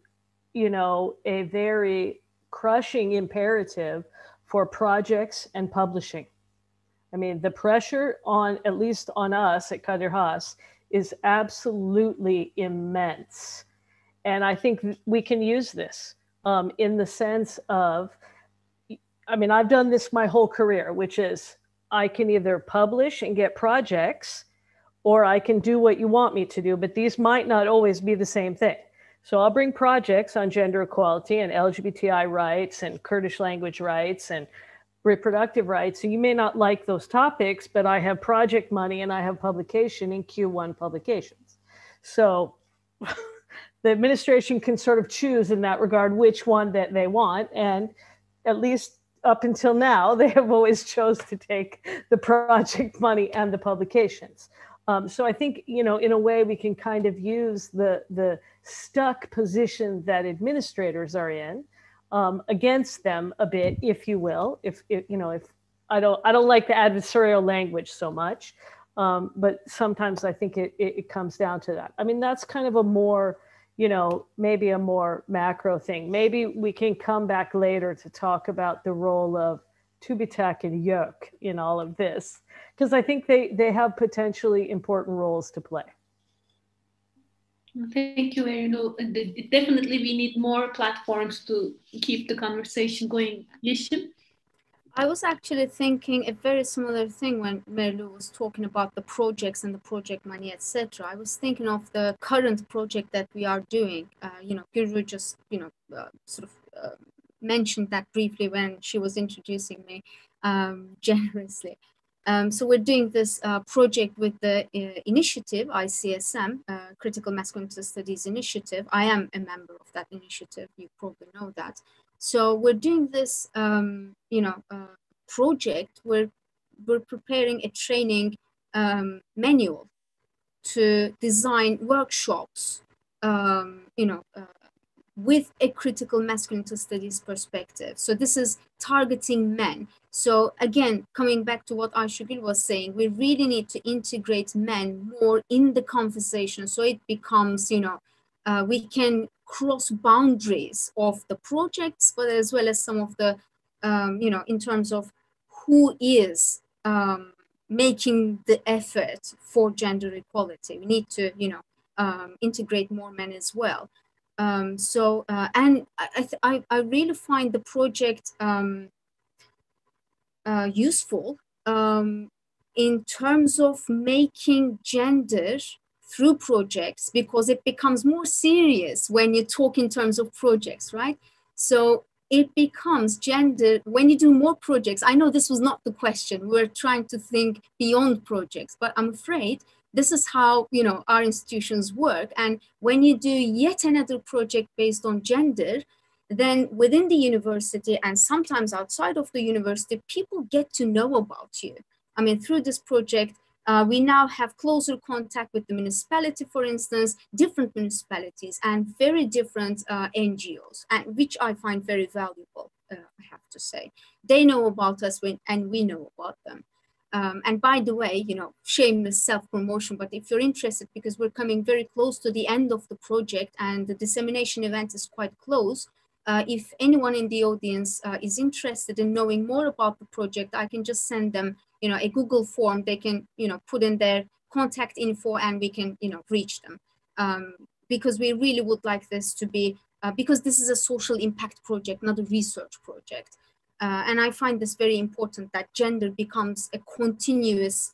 you know, a very crushing imperative for projects and publishing. I mean, the pressure on, at least on us at Kadir Has, is absolutely immense. And I think we can use this in the sense of, I mean, I've done this my whole career, which is I can either publish and get projects, or I can do what you want me to do, but these might not always be the same thing. So I'll bring projects on gender equality and LGBTI rights and Kurdish language rights and reproductive rights. So you may not like those topics, but I have project money and I have publication in Q1 publications. So the administration can sort of choose in that regard which one that they want. And at least up until now, they have always chose to take the project money and the publications. So I think, you know, in a way we can kind of use the stuck position that administrators are in against them a bit, if you will. If you know, if I don't like the adversarial language so much, but sometimes I think it comes down to that. I mean, that's kind of a more, you know, maybe a more macro thing. Maybe we can come back later to talk about the role of TÜBİTAK and YÖK in all of this, because I think they have potentially important roles to play. Thank you, Erno. Definitely we need more platforms to keep the conversation going. Yeşim? I was actually thinking a very similar thing when Merlu was talking about the projects and the project money, etc. I was thinking of the current project that we are doing. You know, Guru just, you know, sort of mentioned that briefly when she was introducing me generously. So we're doing this project with the initiative, ICSM, Critical Masculinity Studies Initiative. I am a member of that initiative, you probably know that. So we're doing this, you know, project where we're preparing a training manual to design workshops, you know, with a critical masculinity studies perspective. So this is targeting men. So again, coming back to what Ayşegül was saying, we really need to integrate men more in the conversation. So it becomes, you know, we can cross boundaries of the projects, but as well as some of the, you know, in terms of who is making the effort for gender equality. We need to, you know, integrate more men as well. And I really find the project useful in terms of making gender through projects, because it becomes more serious when you talk in terms of projects, right? So it becomes gender when you do more projects. I know this was not the question. We're trying to think beyond projects, but I'm afraid this is how, you know, our institutions work. And when you do yet another project based on gender, then within the university and sometimes outside of the university, people get to know about you. I mean, through this project, we now have closer contact with the municipality, for instance, different municipalities and very different NGOs, and which I find very valuable, I have to say. They know about us and we know about them. And by the way, you know, shameless self-promotion, but if you're interested, because we're coming very close to the end of the project and the dissemination event is quite close, if anyone in the audience is interested in knowing more about the project, I can just send them, you know, a Google form. They can, you know, put in their contact info and we can, you know, reach them. because we really would like this to be, because this is a social impact project, not a research project. And I find this very important, that gender becomes a continuous,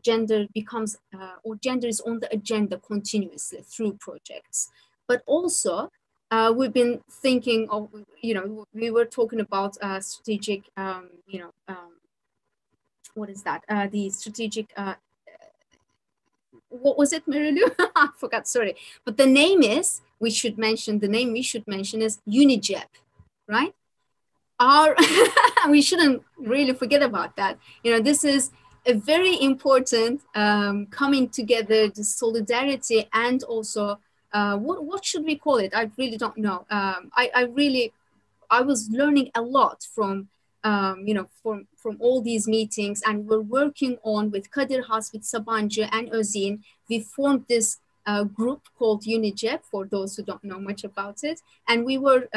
gender becomes, or gender is on the agenda continuously through projects. But also, we've been thinking of, we were talking about strategic, what is that? The strategic, what was it, Marilu? I forgot, sorry. But the name is, we should mention is UNIGEP, right? We shouldn't really forget about that. This is a very important coming together, the solidarity, and also, what should we call it? I really don't know. I was learning a lot from, from all these meetings, and we're working on with Kadir Has, with Sabancı and Özin. We formed this group called UNIGEP, for those who don't know much about it. And we were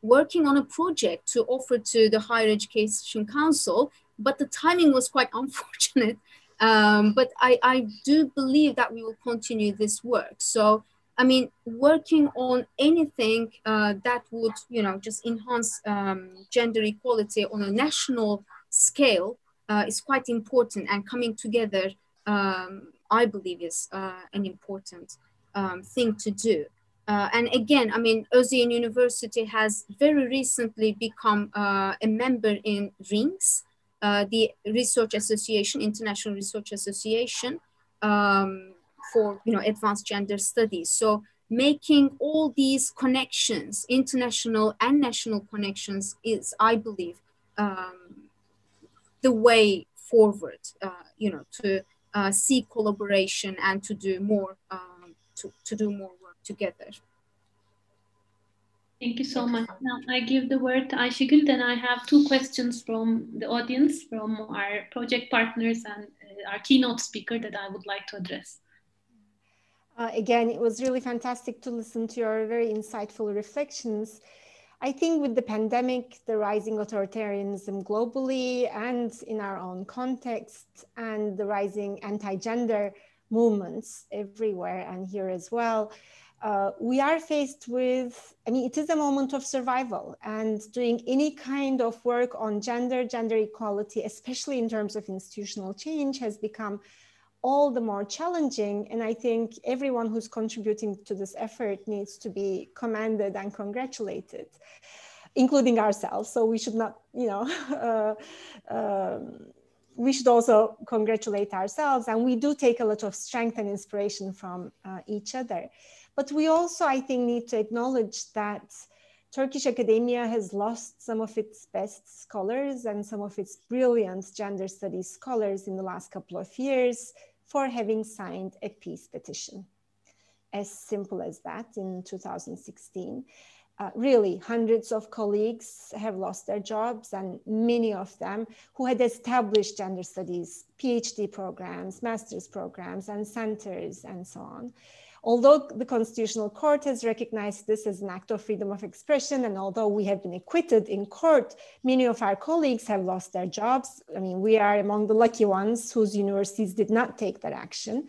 working on a project to offer to the Higher Education Council, but the timing was quite unfortunate. But I do believe that we will continue this work. So, I mean, working on anything that would, just enhance gender equality on a national scale is quite important, and coming together, I believe, is an important thing to do. And again, I mean, Özyeğin University has very recently become a member in RINGS, the Research Association, International Research Association, for advanced gender studies. So making all these connections, international and national connections, is, I believe, the way forward. To see collaboration and to do more, to do more work together. Thank you so much. Now I give the word to Ayşegül. Then I have two questions from the audience, from our project partners and our keynote speaker that I would like to address. Again, it was really fantastic to listen to your very insightful reflections. I think with the pandemic, the rising authoritarianism globally and in our own context, and the rising anti-gender movements everywhere and here as well, we are faced with, I mean, it is a moment of survival, and doing any kind of work on gender equality, especially in terms of institutional change, has become all the more challenging. And I think everyone who's contributing to this effort needs to be commended and congratulated, including ourselves. So we should not, we should also congratulate ourselves. And we do take a lot of strength and inspiration from each other. But we also, I think, need to acknowledge that Turkish academia has lost some of its best scholars and some of its brilliant gender studies scholars in the last couple of years for having signed a peace petition. As simple as that, in 2016. Really, hundreds of colleagues have lost their jobs, and many of them who had established gender studies, PhD programs, master's programs, and centers, and so on. Although the Constitutional Court has recognized this as an act of freedom of expression, and although we have been acquitted in court, many of our colleagues have lost their jobs. I mean, we are among the lucky ones whose universities did not take that action,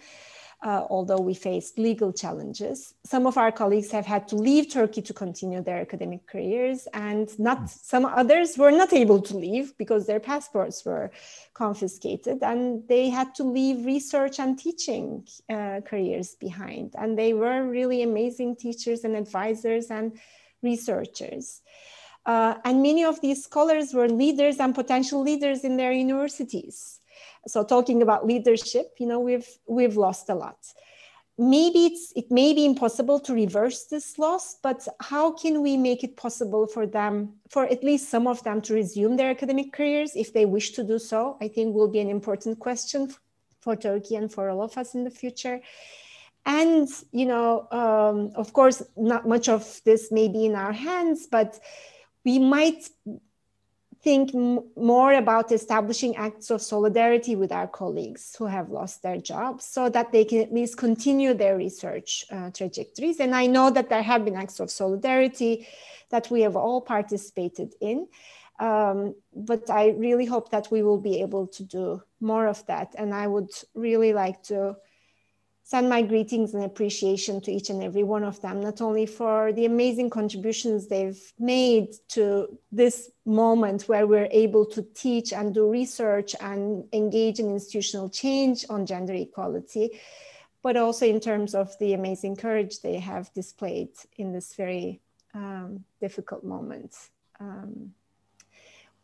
although we faced legal challenges. Some of our colleagues have had to leave Turkey to continue their academic careers, and some others were not able to leave because their passports were confiscated, and they had to leave research and teaching careers behind. And they were really amazing teachers and advisors and researchers. And many of these scholars were leaders and potential leaders in their universities. So talking about leadership, we've lost a lot. Maybe it may be impossible to reverse this loss, but how can we make it possible for them, for at least some of them, to resume their academic careers if they wish to do so? I think will be an important question for Turkey and for all of us in the future. And, of course, not much of this may be in our hands, but we might think more about establishing acts of solidarity with our colleagues who have lost their jobs so that they can at least continue their research trajectories. And I know that there have been acts of solidarity that we have all participated in, but I really hope that we will be able to do more of that. And I would really like to send my greetings and appreciation to each and every one of them, not only for the amazing contributions they've made to this moment where we're able to teach and do research and engage in institutional change on gender equality, but also in terms of the amazing courage they have displayed in this very difficult moment,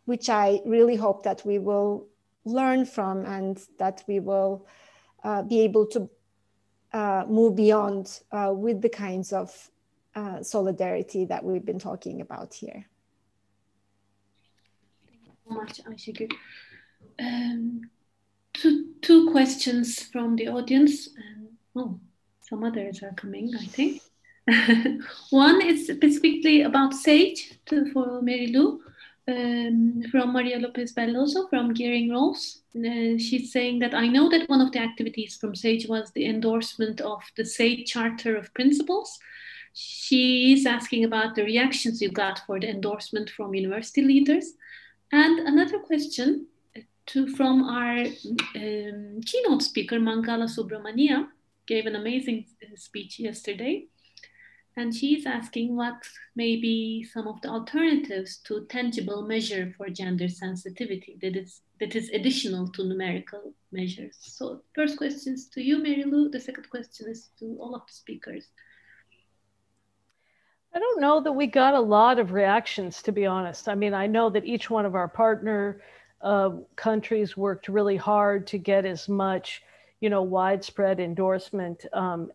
which I really hope that we will learn from and that we will be able to move beyond with the kinds of solidarity that we've been talking about here. Thank you so much, Ayşegül. Two questions from the audience. Oh, some others are coming, I think. One is specifically about SAGE for Mary Lou, from Maria Lopez Belloso from Gearing Roles. She's saying that I know that one of the activities from SAGE was the endorsement of the SAGE Charter of Principles. She is asking about the reactions you got for the endorsement from university leaders. And another question from our keynote speaker, Mangala Subramania, gave an amazing speech yesterday. And she's asking what may be some of the alternatives to tangible measure for gender sensitivity that is additional to numerical measures. So first question is to you, Mary Lou. The second question is to all of the speakers. I don't know that we got a lot of reactions, to be honest. I mean, I know that each one of our partner countries worked really hard to get as much widespread endorsement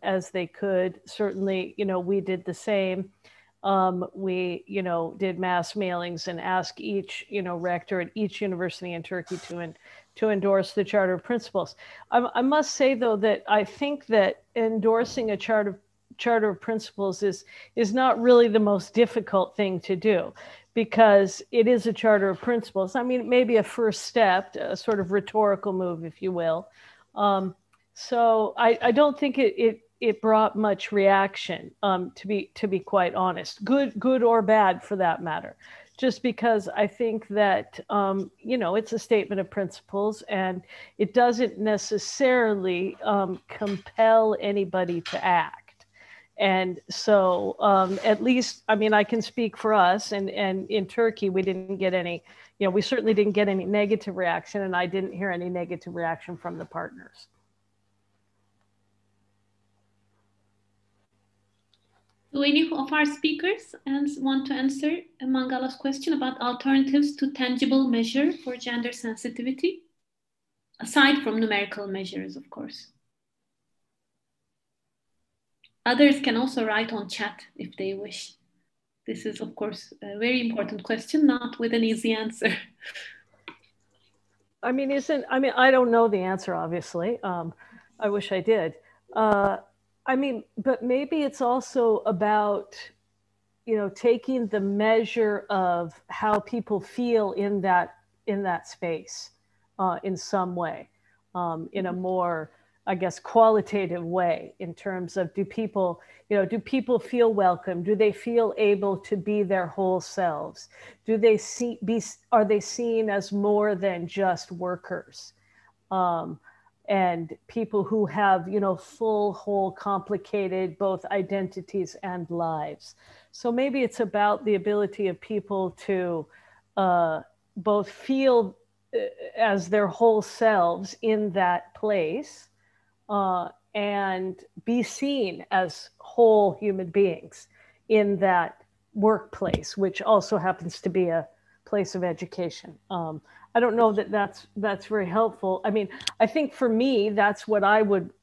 as they could. Certainly, we did the same. We, did mass mailings and asked each, rector at each university in Turkey to endorse the Charter of Principles. I must say, though, that I think that endorsing a Charter of Principles is not really the most difficult thing to do, because it is a Charter of Principles. I mean, maybe a first step, a sort of rhetorical move, if you will. So I don't think it brought much reaction, to be quite honest, good or bad for that matter, just because I think that, it's a statement of principles and it doesn't necessarily compel anybody to act. And so at least, I mean, I can speak for us, and in Turkey, we didn't get any, we certainly didn't get any negative reaction, and I didn't hear any negative reaction from the partners. Do any of our speakers want to answer Mangala's question about alternatives to tangible measure for gender sensitivity, aside from numerical measures, of course? Others can also write on chat if they wish. This is, of course, a very important question, not with an easy answer. I mean, I don't know the answer, obviously. I wish I did. I mean, but maybe it's also about, taking the measure of how people feel in that space in some way, in a more, I guess, qualitative way, in terms of do people feel welcome? Do they feel able to be their whole selves? Are they seen as more than just workers? And people who have, full, whole, complicated both identities and lives. So maybe it's about the ability of people to both feel as their whole selves in that place, and be seen as whole human beings in that workplace, which also happens to be a place of education. I don't know that that's very helpful. I mean, I think for me, that's what I would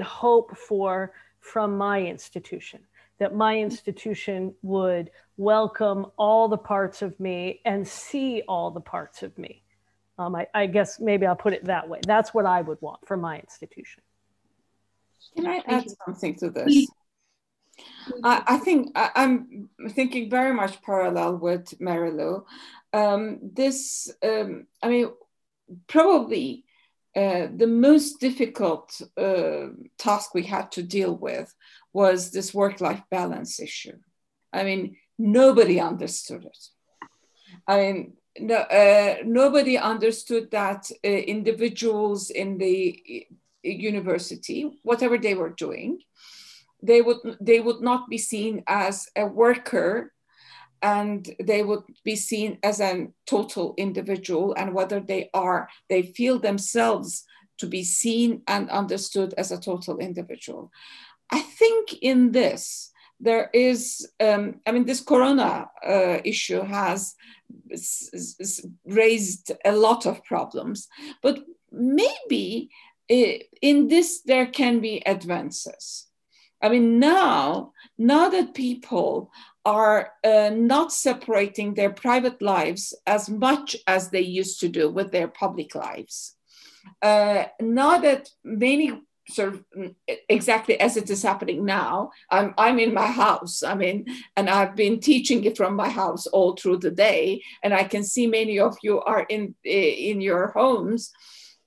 hope for from my institution, that my institution would welcome all the parts of me and see all the parts of me. I guess maybe I'll put it that way. That's what I would want for my institution. Can I add something to this? I think I'm thinking very much parallel with Mary Lou. I mean, probably the most difficult task we had to deal with was this work-life balance issue. I mean, nobody understood it. I mean, nobody understood that individuals in the university, whatever they were doing, they would not be seen as a worker, and they would be seen as a total individual, and whether they feel themselves to be seen and understood as a total individual. I think in this, there is, this corona issue has raised a lot of problems, but maybe in this there can be advances. I mean, now that people are not separating their private lives as much as they used to do with their public lives, now that many sort of exactly as it is happening now, I'm in my house, and I've been teaching it from my house all through the day, and I can see many of you are in your homes.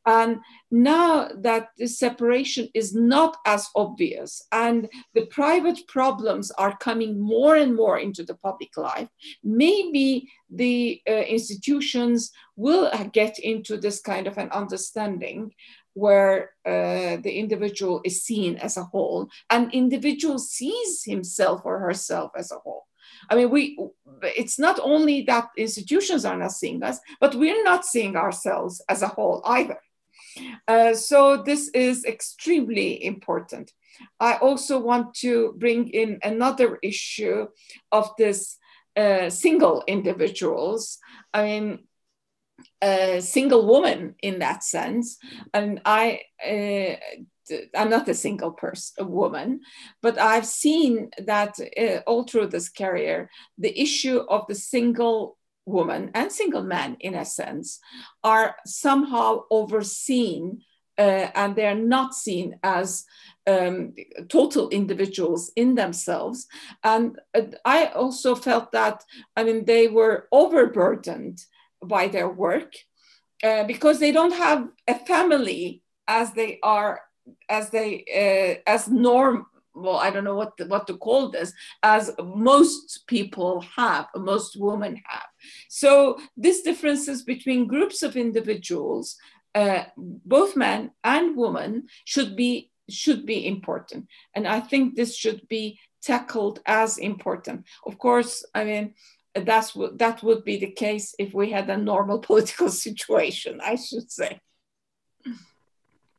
And now that the separation is not as obvious and the private problems are coming more and more into the public life, maybe the institutions will get into this kind of an understanding where the individual is seen as a whole, and individual sees himself or herself as a whole. It's not only that institutions are not seeing us, but we're not seeing ourselves as a whole either. So this is extremely important. I also want to bring in another issue of this single individuals. Single woman in that sense. And I'm not a single woman, but I've seen that all through this career, the issue of the single woman and single man, in a sense, are somehow overseen, and they're not seen as total individuals in themselves. And I also felt that, they were overburdened by their work because they don't have a family as norm. Well, I don't know what to call this, as most people have, most women have. So these differences between groups of individuals, both men and women, should be important. And I think this should be tackled as important. Of course, that would be the case if we had a normal political situation, I should say.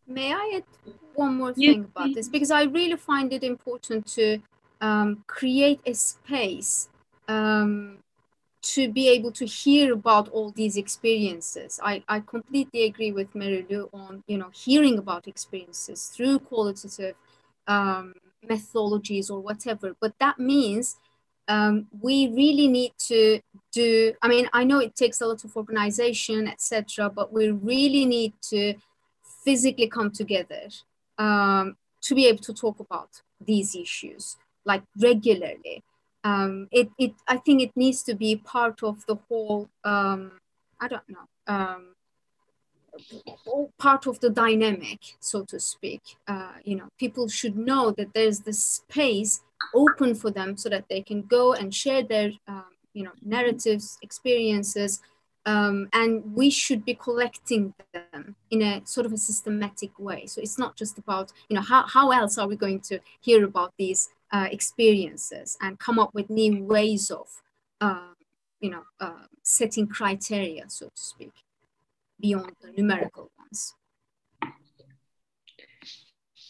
May I add one more thing about this? Because I really find it important to create a space to be able to hear about all these experiences. I completely agree with Merilu on hearing about experiences through qualitative methodologies or whatever. But that means we really need to do. I know it takes a lot of organization, etc., but we really need to physically come together to be able to talk about these issues like regularly. I think it needs to be part of the whole, part of the dynamic, so to speak. People should know that there's this space open for them so that they can go and share their, narratives, experiences, and we should be collecting them in a sort of a systematic way. So it's not just about, how else are we going to hear about these experiences and come up with new ways of, setting criteria, so to speak, beyond the numerical ones.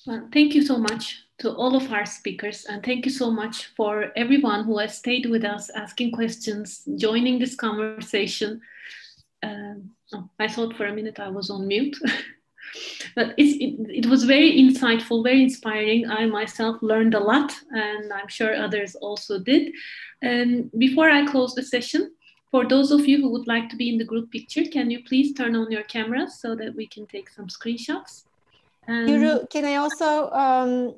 Well, thank you so much to all of our speakers, and thank you so much for everyone who has stayed with us, asking questions, joining this conversation. I thought for a minute I was on mute. But it was very insightful, very inspiring. I myself learned a lot, and I'm sure others also did. And before I close the session, for those of you who would like to be in the group picture, can you please turn on your cameras so that we can take some screenshots? Guru, can I also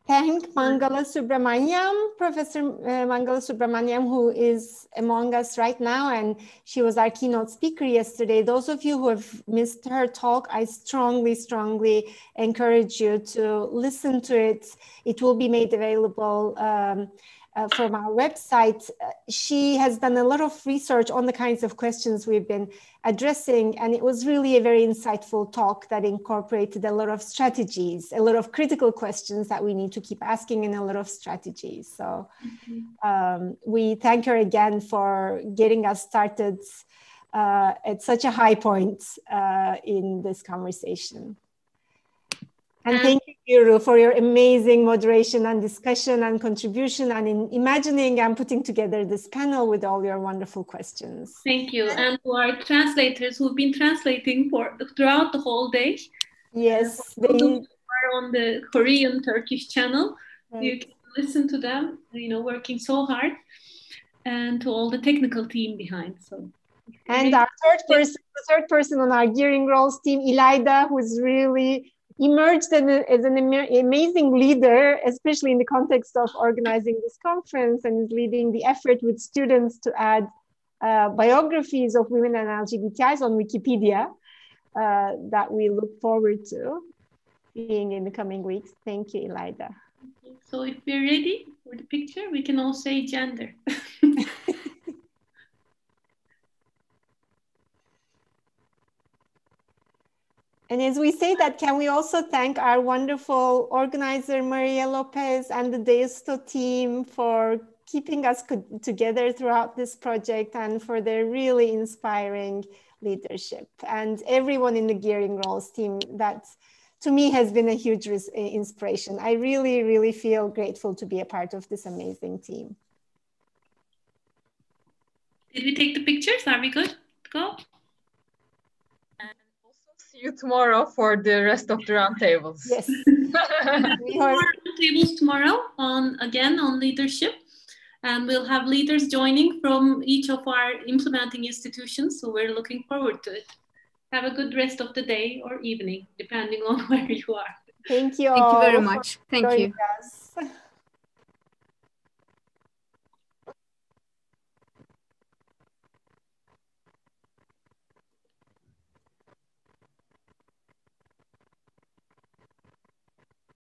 thank Mangala Subramaniam, Professor Mangala Subramaniam, who is among us right now, and she was our keynote speaker yesterday. Those of you who have missed her talk, I strongly, strongly encourage you to listen to it. It will be made available from our website. She has done a lot of research on the kinds of questions we've been addressing, and it was really a very insightful talk that incorporated a lot of strategies, a lot of critical questions that we need to keep asking, and a lot of strategies. So we thank her again for getting us started at such a high point in this conversation. And thank you, Guru, for your amazing moderation and discussion and contribution, and in imagining and putting together this panel with all your wonderful questions. Thank you. And to our translators who've been translating throughout the whole day. Yes. They are on the Korean Turkish channel. Right. You can listen to them, working so hard, and to all the technical team behind. So. And our the third person on our Gearing Roles team, Ilayda, who's really emerged as an amazing leader, especially in the context of organizing this conference, and is leading the effort with students to add biographies of women and LGBTIs on Wikipedia that we look forward to seeing in the coming weeks. Thank you, Ilayda. So if we're ready for the picture, we can all say gender. And as we say that, can we also thank our wonderful organizer, Maria Lopez, and the Deusto team for keeping us together throughout this project, and for their really inspiring leadership. And everyone in the Gearing Roles team, that to me has been a huge inspiration. I really, really feel grateful to be a part of this amazing team. Did we take the pictures? Are we good to go? See you tomorrow for the rest of the roundtables. Yes. More roundtables tomorrow again on leadership, and we'll have leaders joining from each of our implementing institutions. So we're looking forward to it. Have a good rest of the day or evening, depending on where you are. Thank you all. Thank you very much. Thank you. Us.